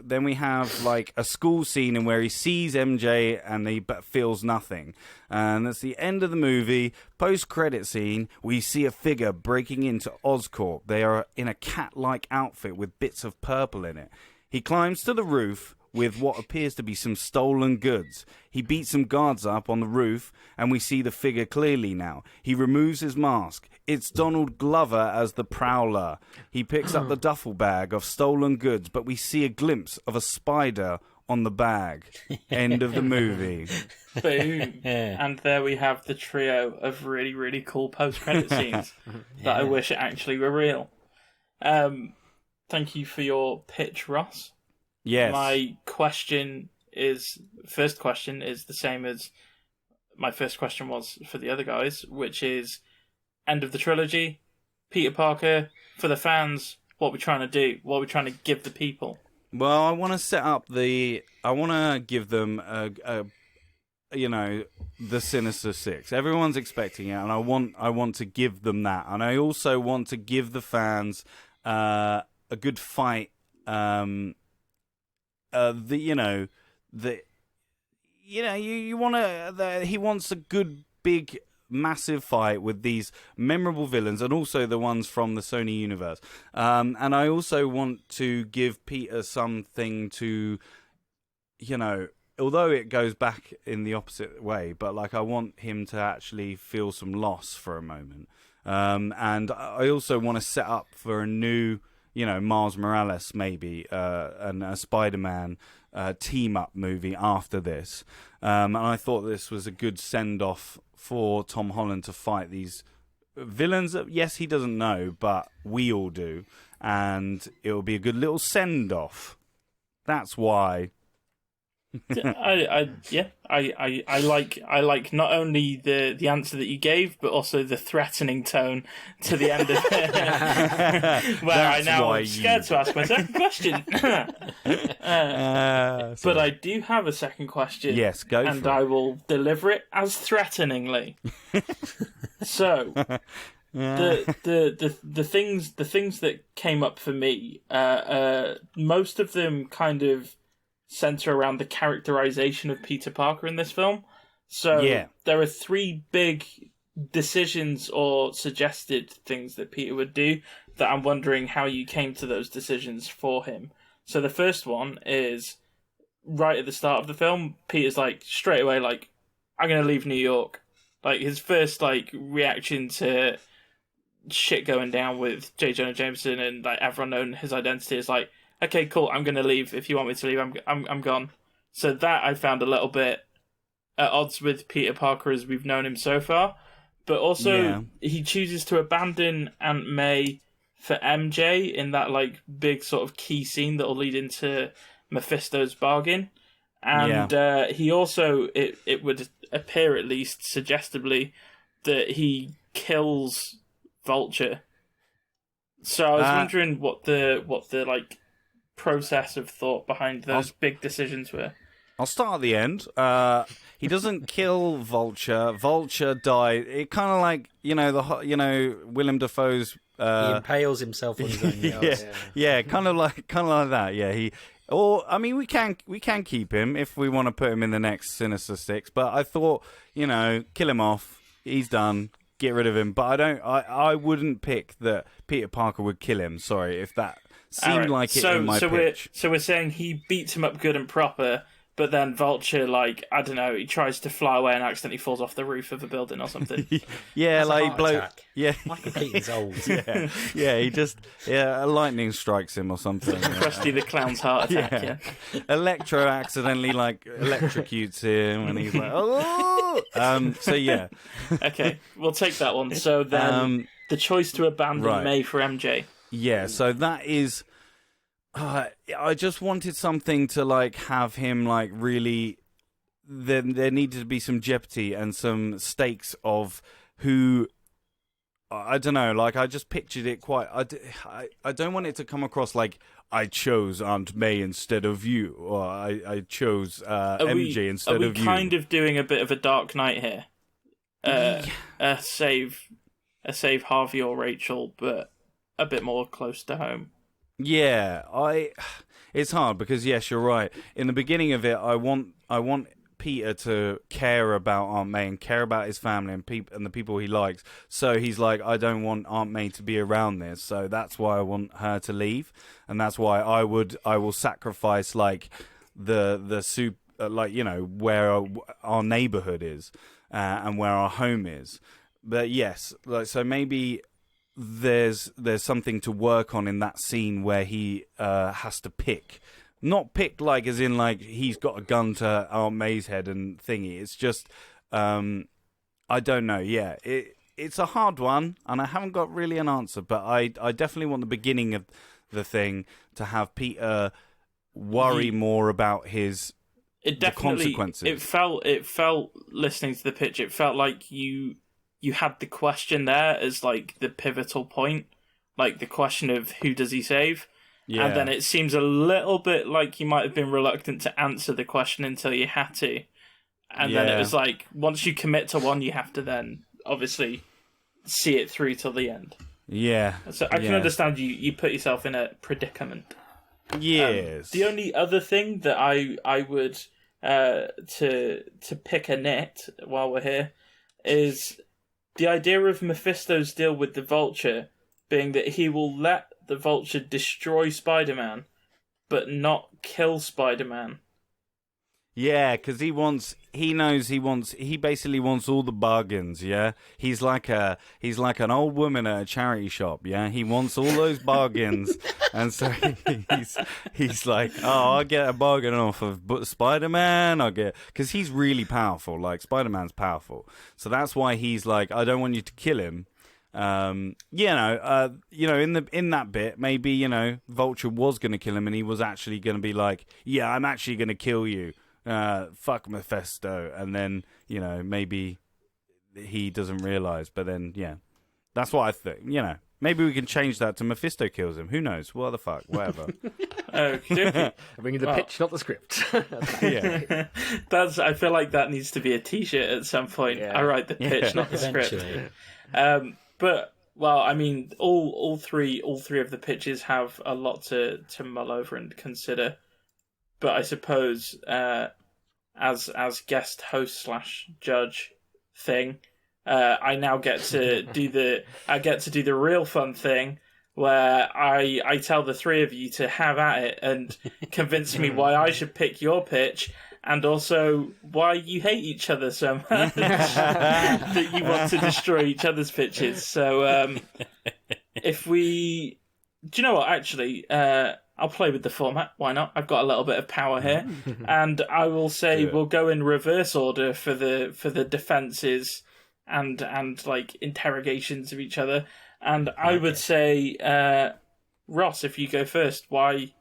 then we have like a school scene in where he sees MJ and he feels nothing. And that's the end of the movie. Post-credit scene, we see a figure breaking into Oscorp. They are in a cat-like outfit with bits of purple in it. He climbs to the roof with what appears to be some stolen goods. He beats some guards up on the roof, and we see the figure clearly now. He removes his mask. It's Donald Glover as the Prowler. He picks up the duffel bag of stolen goods, but we see a glimpse of a spider on the bag. End of the movie. Boom. And there we have the trio of really, really cool post-credit scenes that I wish actually were real. Thank you for your pitch, Ross. Yes. My first question is the same as my first question was for the other guys, which is end of the trilogy, Peter Parker, for the fans, what are we trying to do? What are we trying to give the people? Well, I want to set up I want to give them the Sinister Six. Everyone's expecting it, and I want to give them that, and I also want to give the fans a good fight. You want to. He wants a good big massive fight with these memorable villains and also the ones from the Sony universe. And I also want to give Peter something to, although it goes back in the opposite way, but like I want him to actually feel some loss for a moment. And I also want to set up for a new, Miles Morales maybe, and a Spider-Man team-up movie after this. And I thought this was a good send-off for Tom Holland to fight these villains that, yes, he doesn't know, but we all do. And it'll be a good little send-off. That's why. I like not only the answer that you gave, but also the threatening tone to the end of it, where I now am scared to ask my second question. But I do have a second question. Yes, go and for it. I will deliver it as threateningly. So. The things that came up for me, most of them kind of center around the characterization of Peter Parker in this film. So there are three big decisions or suggested things that Peter would do that I'm wondering how you came to those decisions for him. So the first one is right at the start of the film, Peter's like straight away like, I'm going to leave New York. Like his first like reaction to shit going down with J. Jonah Jameson and like everyone knowing his identity is like, okay, cool, I'm going to leave. If you want me to leave, I'm gone. So that I found a little bit at odds with Peter Parker as we've known him so far. But also, he chooses to abandon Aunt May for MJ in that like big sort of key scene that will lead into Mephisto's bargain. And he also, it would appear at least suggestively, that he kills Vulture. So I was wondering what the like process of thought behind those big decisions were. I'll start at the end. He doesn't kill Vulture. Vulture died. It kind of like Willem Dafoe's. He impales himself on his own nails. Kind of like that. Yeah, we can keep him if we want to put him in the next Sinister Six. But I thought, kill him off. He's done. Get rid of him. But I wouldn't pick that Peter Parker would kill him. Sorry, if that seemed like it in my pitch. So we're saying he beats him up good and proper, but then Vulture, like, I don't know, he tries to fly away and accidentally falls off the roof of a building or something. Michael Keaton's old. He just lightning strikes him or something. Krusty the Clown's heart attack. Electro accidentally like electrocutes him, and he's like, oh. Okay, we'll take that one. So then the choice to abandon May for MJ. Yeah, so that is. I just wanted something to like have him like really. There needed to be some jeopardy and some stakes of who. I don't know. Like I just pictured it quite. I don't want it to come across like I chose Aunt May instead of you, or I chose MJ instead of you. Are we kind of doing a bit of a Dark Knight here? Save Harvey or Rachel, but a bit more close to home. Yeah, it's hard because yes, you're right. In the beginning of it, I want Peter to care about Aunt May and care about his family and the people he likes. So he's like, I don't want Aunt May to be around this. So that's why I want her to leave, and that's why I will sacrifice like the soup, where our neighborhood is and where our home is. But yes, like so maybe. There's something to work on in that scene where he has to pick not picked like as in like he's got a gun to Aunt May's head and thingy. It's just I don't know. Yeah, it's a hard one, and I haven't got really an answer. But I definitely want the beginning of the thing to have Peter worry more about the consequences. It felt listening to the pitch. It felt like you had the question there as like the pivotal point, like the question of who does he save. Yeah. And then it seems a little bit like you might have been reluctant to answer the question until you had to. And then it was like, once you commit to one, you have to then obviously see it through till the end. Yeah. So I can understand you put yourself in a predicament. Yes. The only other thing that I would to pick a nit while we're here is the idea of Mephisto's deal with the Vulture being that he will let the Vulture destroy Spider-Man, but not kill Spider-Man. Yeah, because he basically wants all the bargains. Yeah, he's like an old woman at a charity shop. Yeah, he wants all those bargains, and so he's like, oh, I'll get a bargain off of Spider-Man. Because he's really powerful. Like Spider-Man's powerful, so that's why he's like, I don't want you to kill him. In that bit, maybe Vulture was going to kill him, and he was actually going to be like, yeah, I'm actually going to kill you. Fuck Mephisto, and then maybe he doesn't realize, but then that's what I think. Maybe we can change that to Mephisto kills him. Who knows? What the fuck? Whatever. Okay. I bring you the pitch, not the script. Yeah, I feel like that needs to be a T-shirt at some point. Yeah. I write the pitch, not the script. But I mean, all three of the pitches have a lot to mull over and consider. But I suppose as guest host / judge thing, I now get to do the real fun thing where I tell the three of you to have at it and convince me why I should pick your pitch, and also why you hate each other so much that you want to destroy each other's pitches. So do you know what? Actually, I'll play with the format. Why not? I've got a little bit of power here, and I will say we'll go in reverse order for the defenses and like interrogations of each other. And I would say, Ross, if you go first, why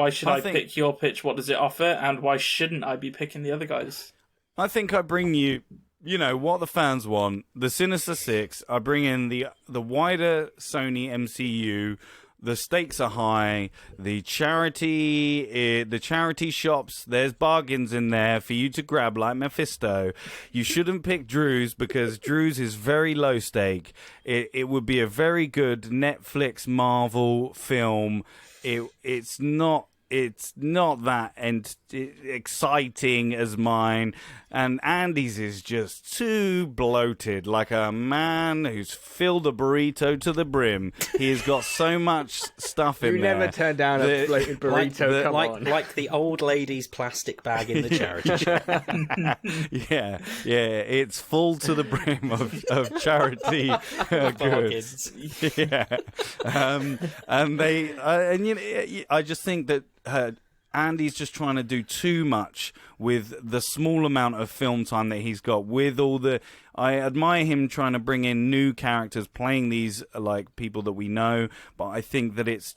should I pick your pitch? What does it offer? And why shouldn't I be picking the other guys? I think I bring you, what the fans want. The Sinister Six. I bring in the wider Sony MCU. The stakes are high. The charity shops, there's bargains in there for you to grab like Mephisto. You shouldn't pick Drew's because Drew's is very low stake. It would be a very good Netflix Marvel film. It's not that exciting as mine, and Andy's is just too bloated, like a man who's filled a burrito to the brim. He has got so much stuff in there. You never turn down a bloated burrito, like the old lady's plastic bag in the charity shop. Yeah, it's full to the brim of charity goods. Yeah, I just think that Andy's just trying to do too much with the small amount of film time that he's got. I admire him trying to bring in new characters playing these like people that we know, but I think that it's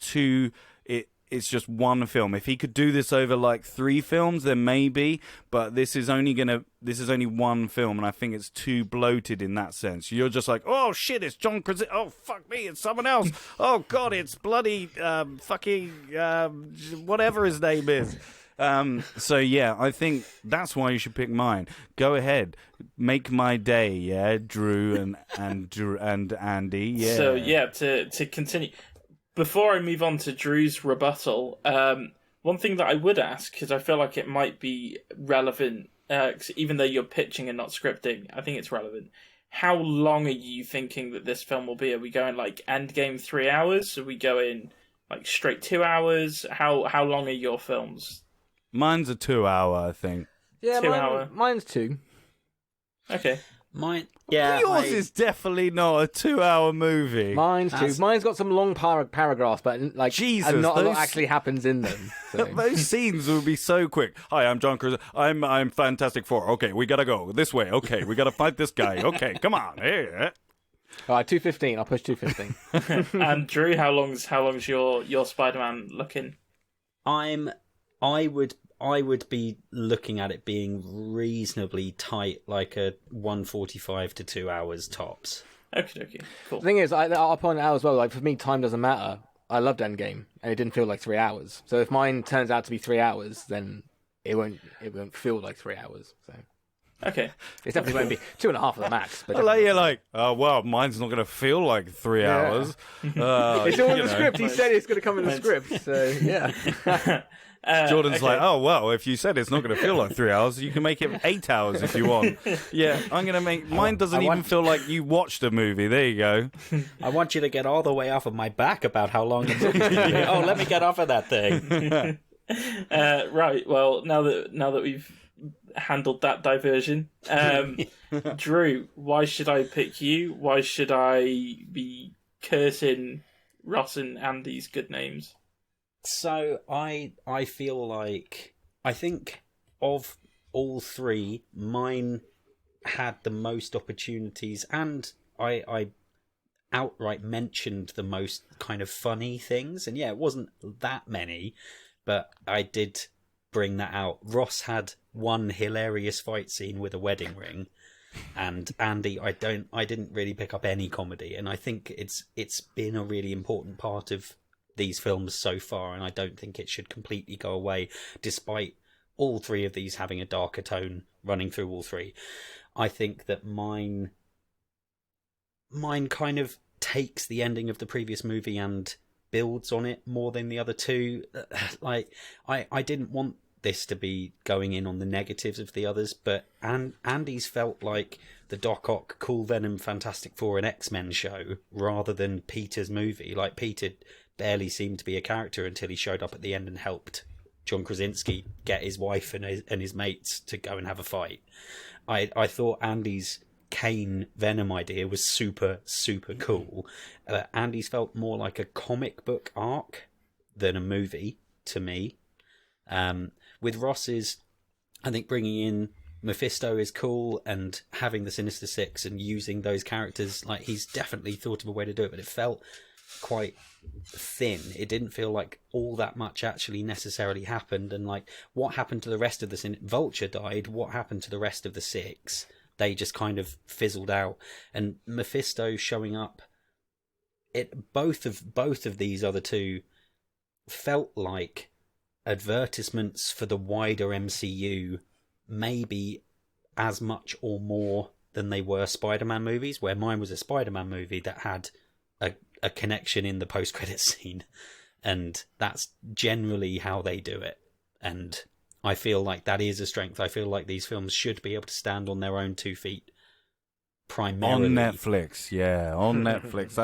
just one film. If he could do this over like 3 films, then maybe. But this is only one film, and I think it's too bloated in that sense. You're just like, oh shit, it's John Krasinski. Oh fuck me, it's someone else. Oh god, it's bloody fucking whatever his name is. So yeah, I think that's why you should pick mine. Go ahead, make my day. Yeah, Drew and Andy. Yeah. So yeah, to continue. Before I move on to Drew's rebuttal, one thing that I would ask, because I feel like it might be relevant, 'cause even though you're pitching and not scripting, I think it's relevant. How long are you thinking that this film will be? Are we going like Endgame 3 hours? Are we going like straight 2 hours? How long are your films? Mine's a 2 hour, I think. Yeah, mine's 2. Okay. Yours is definitely not a 2-hour movie. Mine's too. Mine's got some long paragraphs, but like, Jesus, and not a lot actually happens in them. So. Those scenes would be so quick. Hi, I'm John Cruiser. I'm Fantastic Four. Okay, we gotta go this way. Okay, we gotta fight this guy. Okay, come on. Hey. All right, 2:15. I'll push 2:15. And Drew, how long's your Spider-Man looking? I would be looking at it being reasonably tight, like a 1:45 to 2 hours tops. Okay, cool. The thing is, I'll point out as well. Like for me, time doesn't matter. I loved Endgame, and it didn't feel like 3 hours. So if mine turns out to be 3 hours, then it won't feel like 3 hours. So okay, it definitely won't be 2.5 at the max. But you're like, oh well, mine's not gonna feel like 3 hours. It's all in the script. He said it's going to come in the script. So yeah. Jordan's like, oh well, if you said it's not going to feel like 3 hours, you can make it 8 hours if you want. Yeah, I'm going to make mine. Doesn't even feel like you watched a movie. There you go. I want you to get all the way off of my back about how long it's Oh, let me get off of that thing. Right. Well, now that we've handled that diversion, Drew, why should I pick you? Why should I be cursing Ross and Andy's good names? So I feel like, I think of all three, mine had the most opportunities, and I outright mentioned the most kind of funny things. And yeah, it wasn't that many, but I did bring that out. Ross had one hilarious fight scene with a wedding ring, and Andy, I didn't really pick up any comedy, and I think it's been a really important part of these films so far, and I don't think it should completely go away, despite all three of these having a darker tone running through all three. I think that mine kind of takes the ending of the previous movie and builds on it more than the other two. Like, I didn't want this to be going in on the negatives of the others, but Andy's felt like the Doc Ock, Cool Venom, Fantastic Four and X-Men show rather than Peter's movie. Like, Peter barely seemed to be a character until he showed up at the end and helped John Krasinski get his wife and his mates to go and have a fight. I thought Andy's Kane Venom idea was super, super cool. Andy's felt more like a comic book arc than a movie to me. With Ross's, I think bringing in Mephisto is cool, and having the Sinister Six and using those characters, like, he's definitely thought of a way to do it, but it felt quite thin. It didn't feel like all that much actually necessarily happened, and like, what happened to the rest of the Vulture died, what happened to the rest of the Six? They just kind of fizzled out. And Mephisto showing up, both of these other two felt like advertisements for the wider MCU, maybe as much or more than they were Spider-Man movies, where mine was a Spider-Man movie that had a connection in the post-credit scene, and that's generally how they do it. And I feel like that is a strength. I feel like these films should be able to stand on their own 2 feet. Primarily on Netflix, on Netflix.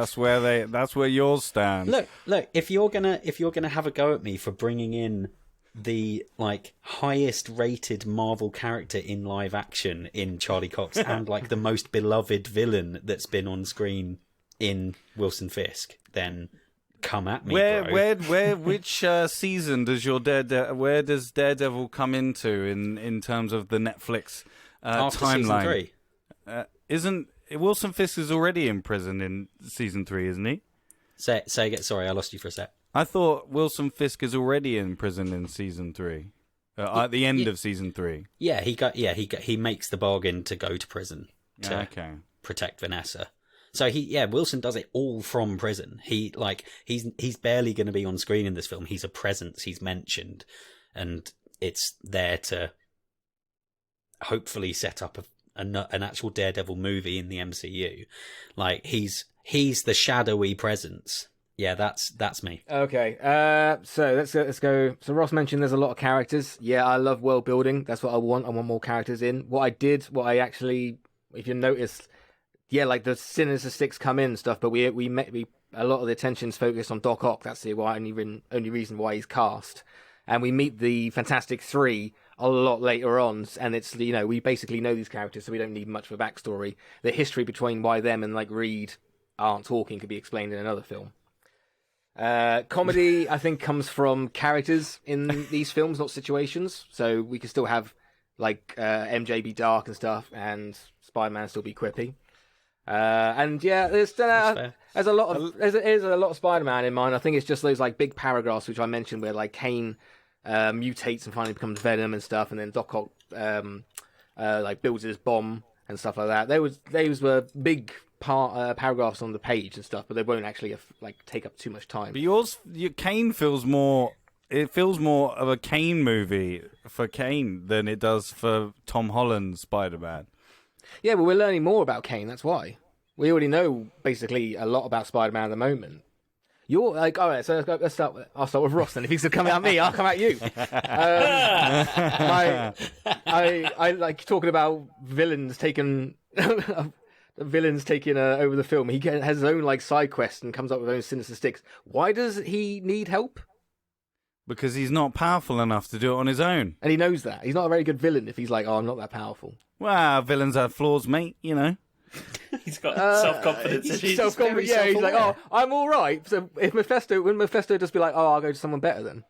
That's where yours stand. Look. If you're gonna have a go at me for bringing in the like highest rated Marvel character in live action in Charlie Cox and like the most beloved villain that's been on screen in Wilson Fisk, then come at me, bro. Which season does your where does Daredevil come into in terms of the Netflix After timeline? Season 3. Isn't Wilson Fisk is already in prison in season 3, isn't he? Say again. Sorry, I lost you for a sec. I thought Wilson Fisk is already in prison in season 3. At the end of season 3. Yeah, he makes the bargain to go to prison to protect Vanessa. So Wilson does it all from prison. He's barely going to be on screen in this film. He's a presence. He's mentioned, and it's there to hopefully set up an actual Daredevil movie in the MCU. Like, he's the shadowy presence. Yeah, that's me. Okay, so let's go. So Ross mentioned there's a lot of characters. Yeah, I love world building. That's what I want. I want more characters in. What I actually, if you noticed, yeah, like the Sinister Six come in and stuff, but we a lot of the attention's focused on Doc Ock. That's the only reason why he's cast. And we meet the Fantastic Three a lot later on, and it's, you know, we basically know these characters, so we don't need much of a backstory. The history between why them and like Reed aren't talking could be explained in another film. Comedy, I think, comes from characters in these films, not situations. So we can still have like MJ be dark and stuff, and Spider-Man still be quippy. And yeah, there's a lot of Spider-Man in mine. I think it's just those like big paragraphs which I mentioned, where like Kane mutates and finally becomes Venom and stuff, and then Doc Ock like builds his bomb and stuff like that. Those were big paragraphs on the page and stuff, but they won't actually like take up too much time. But your Kane feels more. It feels more of a Kane movie for Kane than it does for Tom Holland's Spider-Man. Yeah, but we're learning more about Kane. That's why we already know basically a lot about Spider-Man at the moment. You're like, all right. So let's start. I'll start with Ross. Then if he's gonna come at me, I'll come at you. I like talking about villains taking. Over the film. He has his own like side quest and comes up with his own Sinister Six. Why does he need help? Because he's not powerful enough to do it on his own. And he knows that. He's not a very good villain if he's like, oh, I'm not that powerful. Well, villains have flaws, mate, you know. He's got self-confidence. Self-confidence, yeah. He's like, oh, I'm all right. So when Mephisto just be like, oh, I'll go to someone better then.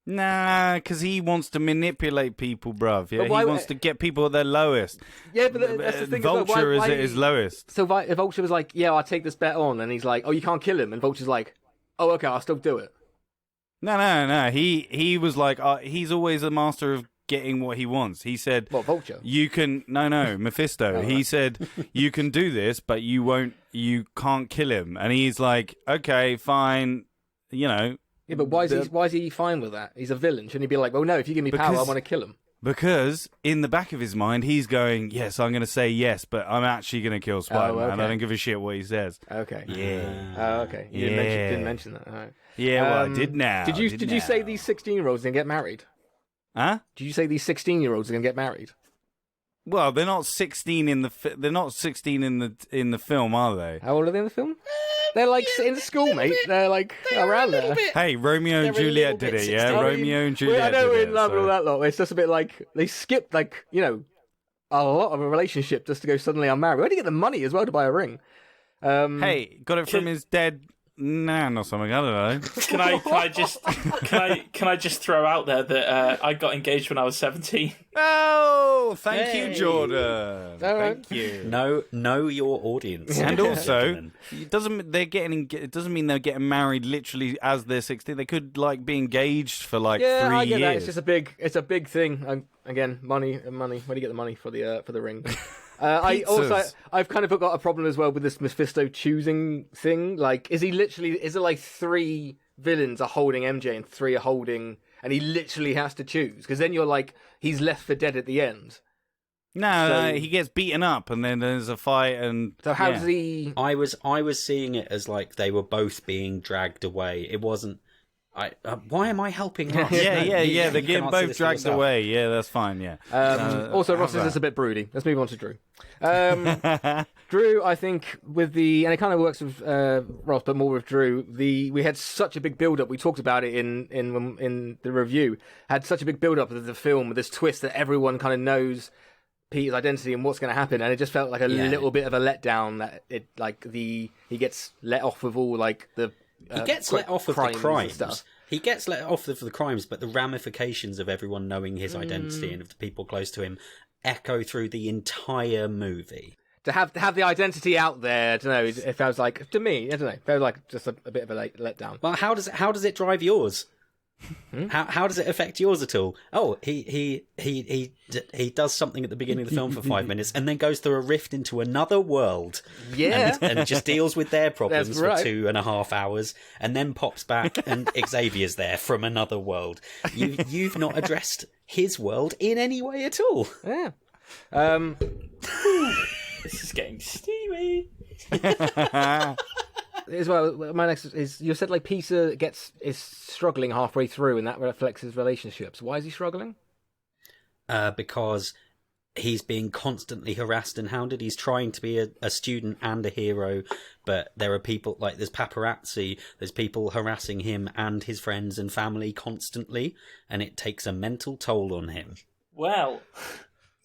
Nah, because he wants to manipulate people, bruv. Yeah, he wants to get people at their lowest. Yeah, but that's the thing. Vulture is at his lowest. So if Vulture was like, yeah, I'll take this bet on, and he's like, oh, you can't kill him, and Vulture's like, oh, okay, I'll still do it. No. He was like, he's always a master of getting what he wants. He said, what, Vulture? You can Mephisto. He said, you can do this, but you can't kill him. And he's like, okay, fine, you know. Yeah, but why is he fine with that? He's a villain. Shouldn't he be like, well, no, if you give me power, I want to kill him? Because in the back of his mind, he's going, yes, I'm going to say yes, but I'm actually going to kill Spider-Man. Okay. I don't give a shit what he says. Okay. Yeah. Oh, okay. You didn't mention that. All right. Yeah, well, I did now. Did you say these 16-year-olds are going to get married? Huh? Did you say these 16-year-olds are going to get married? Well, they're not 16 in the film, are they? How old are they in the film? They're like in school, mate. They're like around there. Hey, Romeo and Juliet did it, yeah? Romeo and Juliet. I know we're in love with that lot. It's just a bit like they skipped, like, you know, a lot of a relationship just to go suddenly I'm married. Where did he get the money as well to buy a ring? Hey, got it from his dead nan or something. I don't know. Can I just throw out there that I got engaged when I was 17. Oh, thank you, Jordan. Thank you. Know your audience. And also, it doesn't mean they're getting married literally as they're 16. They could like be engaged for like 3 I get years. That. It's a big thing. Again, money. Where do you get the money for the ring? I've kind of got a problem as well with this Mephisto choosing thing. Like, is it like 3 villains are holding MJ and 3 are holding, and he literally has to choose? Because then you're like, he's left for dead at the end. No, he gets beaten up, and then there's a fight, and so how does he? I was seeing it as like they were both being dragged away. It wasn't. Why am I helping Ross? Yeah. They're getting both dragged away. Yeah, that's fine. Yeah. Also, Ross is just a bit broody. Let's move on to Drew. Drew, I think, and it kind of works with Ross, but more with Drew. We had such a big build-up. We talked about it in the review. Had such a big build-up of the film with this twist that everyone kind of knows Peter's identity and what's going to happen, and it just felt like a little bit of a letdown that he gets let off with all like the. He gets let off of the crimes. Stuff. He gets let off of the crimes, but the ramifications of everyone knowing his identity and of the people close to him echo through the entire movie. To have the identity out there, I don't know. It feels like, to me, I don't know. It feels like just a bit of a letdown. Well, how does it drive yours? How does it affect yours at all? Oh, he does something at the beginning of the film for 5 minutes and then goes through a rift into another world. Yeah, and just deals with their problems right. for 2.5 hours, and then pops back and Xavier's there from another world. You've not addressed his world in any way at all. Yeah. This is getting steamy. As well, my next is, you said like Peter is struggling halfway through, and that reflects his relationships. Why is he struggling? Because he's being constantly harassed and hounded. He's trying to be a student and a hero, but there are people like there's paparazzi. There's people harassing him and his friends and family constantly, and it takes a mental toll on him. Well,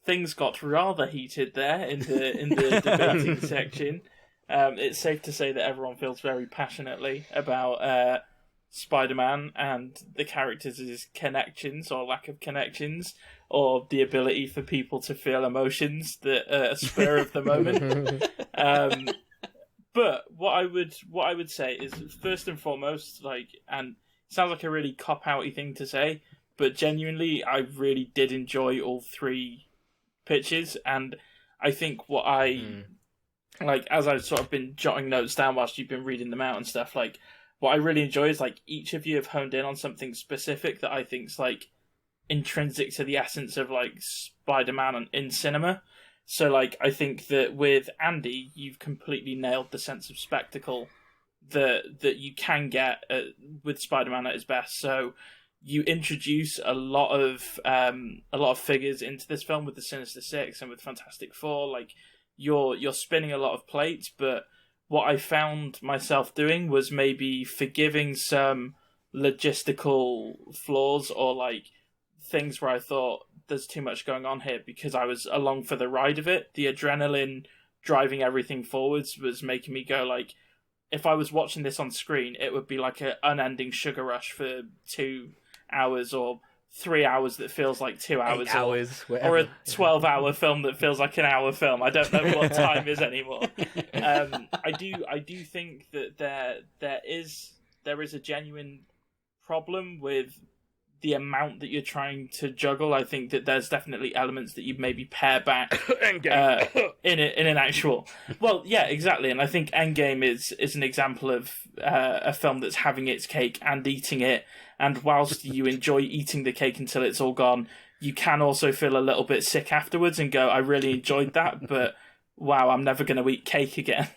things got rather heated there in the debating section. It's safe to say that everyone feels very passionately about Spider-Man and the characters' connections or lack of connections, or the ability for people to feel emotions that are a spur of the moment. But what I would say is, first and foremost, and it sounds like a really cop-outy thing to say, but genuinely, I really did enjoy all three pitches, and I think what as I've sort of been jotting notes down whilst you've been reading them out and stuff, what I really enjoy is, each of you have honed in on something specific that I think's, intrinsic to the essence of, Spider-Man in cinema. So, I think that with Andy, you've completely nailed the sense of spectacle that you can get with Spider-Man at his best. So, you introduce a lot of figures into this film with the Sinister Six and with Fantastic Four. You're spinning a lot of plates, but what I found myself doing was maybe forgiving some logistical flaws or things where I thought there's too much going on here, because I was along for the ride of it. The adrenaline driving everything forwards was making me go if I was watching this on screen, it would be like an unending sugar rush for 2 hours or 3 hours that fees like 2 hours, 8 hours, or a 12-hour film that feels like an hour film. I don't know what time is anymore. I do think that there is a genuine problem with the amount that you're trying to juggle. I think that there's definitely elements that you maybe pare back in an actual. Well, yeah, exactly. And I think Endgame is an example of a film that's having its cake and eating it. And whilst you enjoy eating the cake until it's all gone, you can also feel a little bit sick afterwards and go, I really enjoyed that, but wow, I'm never going to eat cake again.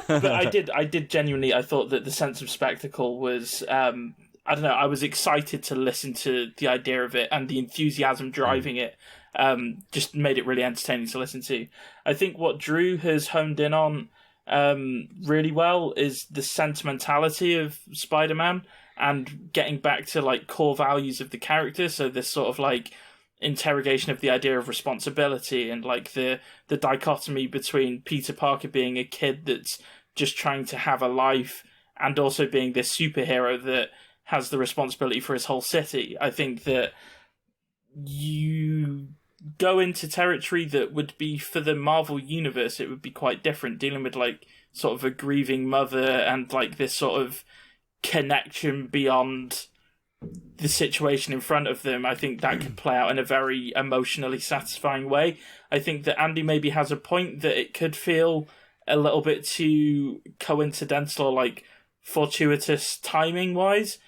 But I did genuinely, I thought that the sense of spectacle was, I don't know, I was excited to listen to the idea of it, and the enthusiasm driving it just made it really entertaining to listen to. I think what Drew has honed in on really well is the sentimentality of Spider-Man and getting back to core values of the character. So this sort of interrogation of the idea of responsibility and the dichotomy between Peter Parker being a kid that's just trying to have a life and also being this superhero that has the responsibility for his whole city. I think that you go into territory that would be, for the Marvel universe, it would be quite different, dealing with sort of a grieving mother and this sort of connection beyond the situation in front of them. I think that could play out in a very emotionally satisfying way. I think that Andy maybe has a point that it could feel a little bit too coincidental or fortuitous timing wise.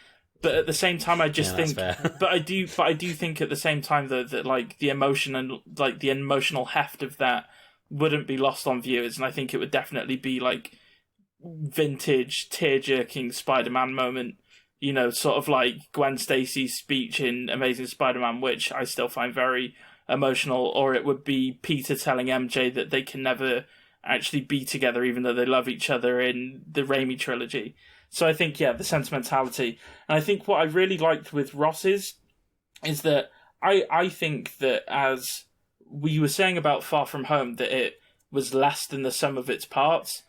But at the same time, I just think, but I do think at the same time that the emotion and the emotional heft of that wouldn't be lost on viewers, and I think it would definitely be vintage tear-jerking Spider-Man moment, sort of Gwen Stacy's speech in Amazing Spider-Man, which I still find very emotional, or it would be Peter telling MJ that they can never actually be together, even though they love each other in the Raimi trilogy. So I think, the sentimentality. And I think what I really liked with Ross's is that I think that, as we were saying about Far From Home, that it was less than the sum of its parts.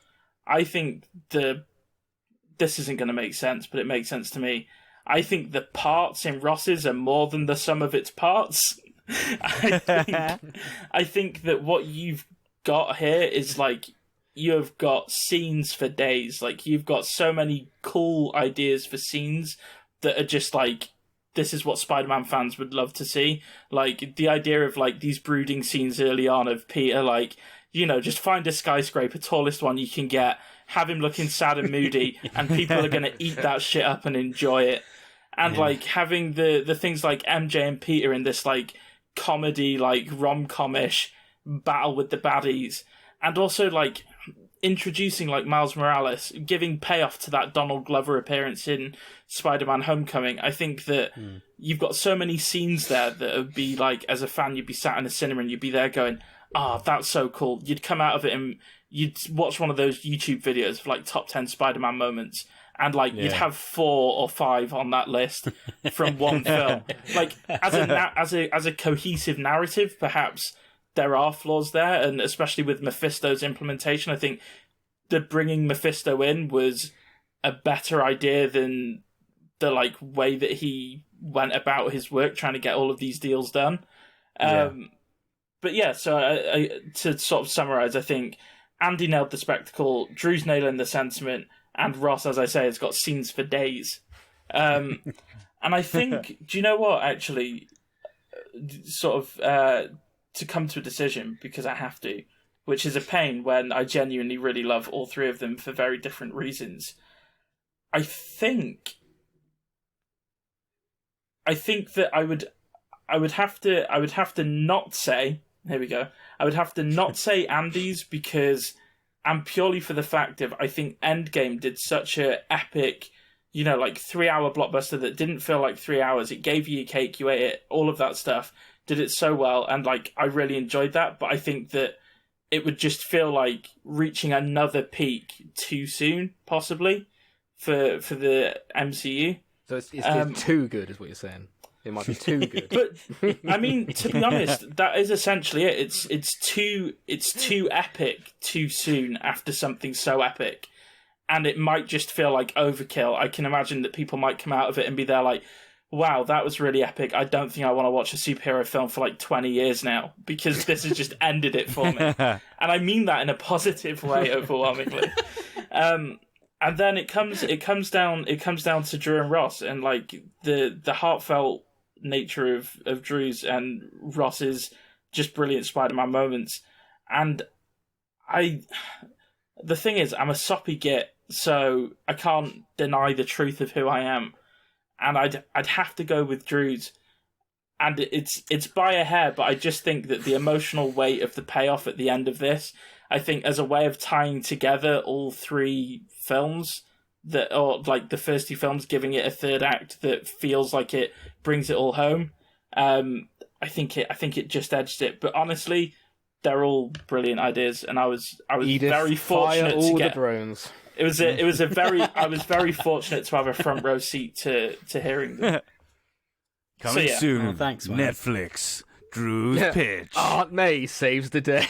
I think this isn't going to make sense, but it makes sense to me. I think the parts in Ross's are more than the sum of its parts. I think that what you've got here is you've got scenes for days. You've got so many cool ideas for scenes that are just this is what Spider-Man fans would love to see. The idea of these brooding scenes early on of Peter, just find a skyscraper, tallest one you can get, have him looking sad and moody, and people are going to eat that shit up and enjoy it. And having the things like MJ and Peter in this comedy, rom-com-ish battle with the baddies, and also introducing Miles Morales, giving payoff to that Donald Glover appearance in Spider-Man Homecoming. I think that you've got so many scenes there that would be as a fan, you'd be sat in a cinema and you'd be there going, that's so cool. You'd come out of it and you'd watch one of those YouTube videos of like top 10 Spider-Man moments, and like you'd have 4 or 5 on that list from one film. Like as a cohesive narrative, perhaps there are flaws there, and especially with Mephisto's implementation, I think that bringing Mephisto in was a better idea than the like way that he went about his work trying to get all of these deals done. But yeah, so I, to sort of summarize, I think Andy nailed the spectacle, Drew's nailing the sentiment, and Ross, as I say, has got scenes for days. And I think, do you know what, actually, sort of to come to a decision, because I have to, which is a pain when I genuinely really love all 3 of them for very different reasons. I think that I would have to not say, here we go, I would have to not say Andy's, because, and purely for the fact of, I think Endgame did such a epic, you know, like 3-hour blockbuster that didn't feel like 3 hours. It gave you your cake, you ate it, all of that stuff, did it so well, and like I really enjoyed that. But I think that it would just feel like reaching another peak too soon, possibly, for the MCU. So it's too good, is what you're saying. It might be too good. But I mean, to be honest, that is essentially it. It's too epic too soon after something so epic, and it might just feel like overkill. I can imagine that people might come out of it and be there like, "Wow, that was really epic. I don't think I want to watch a superhero film for like 20 years now, because this has just ended it for me." And I mean that in a positive way, overwhelmingly. And then it comes down to Drew and Ross, and like the heartfelt nature of Drew's and Ross's just brilliant Spider-Man moments. And the thing is, I'm a soppy git, so I can't deny the truth of who I am, and I'd have to go with Drew's. And it's by a hair, but I just think that the emotional weight of the payoff at the end of this, I think as a way of tying together all 3 films, that, or like the first 2 films, giving it a third act that feels like it brings it all home. I think it just edged it. But honestly, they're all brilliant ideas, and I was Edith, very fortunate fire all to get the drones. It was a very I was very fortunate to have a front row seat to hearing them. Coming soon. Oh, thanks, man. Netflix. Drew's pitch. Aunt May saves the day.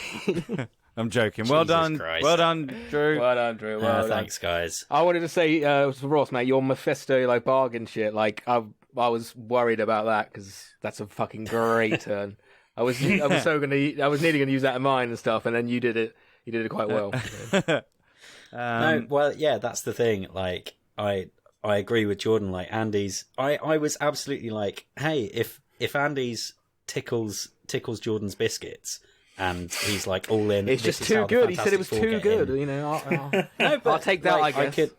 I'm joking. Well Jesus done. Christ. Well done, Drew. Well done, Drew. Well done. Thanks, guys. I wanted to say to Ross, mate, your Mephisto like bargain shit. Like I was worried about that, because that's a fucking great turn. I was nearly gonna use that in mine and stuff, and then you did it. You did it quite well. No, well, yeah, that's the thing. Like I agree with Jordan. Like Andy's, I was absolutely like, hey, if Andy's tickles Jordan's biscuits, and he's like all in. It's just too good. He said it was too good. You know, no, but I'll take that. Like, I guess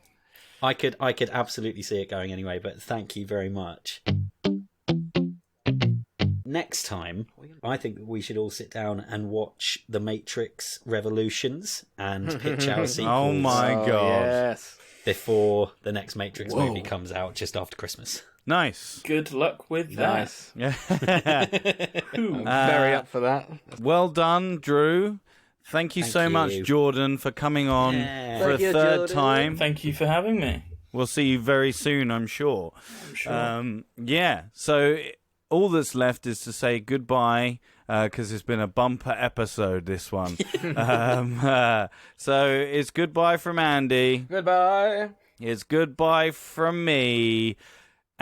I could absolutely see it going anyway. But thank you very much. Next time, I think that we should all sit down and watch The Matrix Revolutions and pitch our sequels. Oh my god! Yes. Before the next Matrix movie comes out just after Christmas. Nice. Good luck with that. Nice. Yeah. I'm very up for that. Well done, Drew. Thank you so much, Jordan, for coming on for a third time. Thank you for having me. We'll see you very soon, I'm sure. Yeah. So all that's left is to say goodbye, because it's been a bumper episode, this one. So it's goodbye from Andy. Goodbye. It's goodbye from me.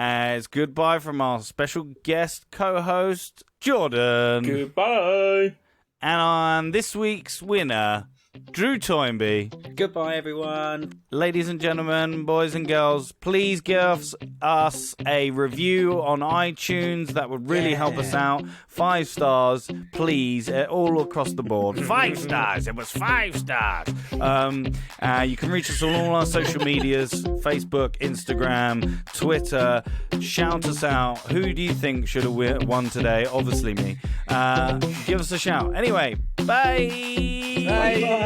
It's goodbye from our special guest co-host, Jordan. Goodbye. And on this week's winner, Drew Toynbee. Goodbye, everyone. Ladies and gentlemen, boys and girls, please give us a review on iTunes. That would really help us out. 5 stars, please, all across the board. 5 stars. It was 5 stars. You can reach us on all our social medias, Facebook, Instagram, Twitter. Shout us out. Who do you think should have won today? Obviously me. Give us a shout. Anyway, bye. Bye.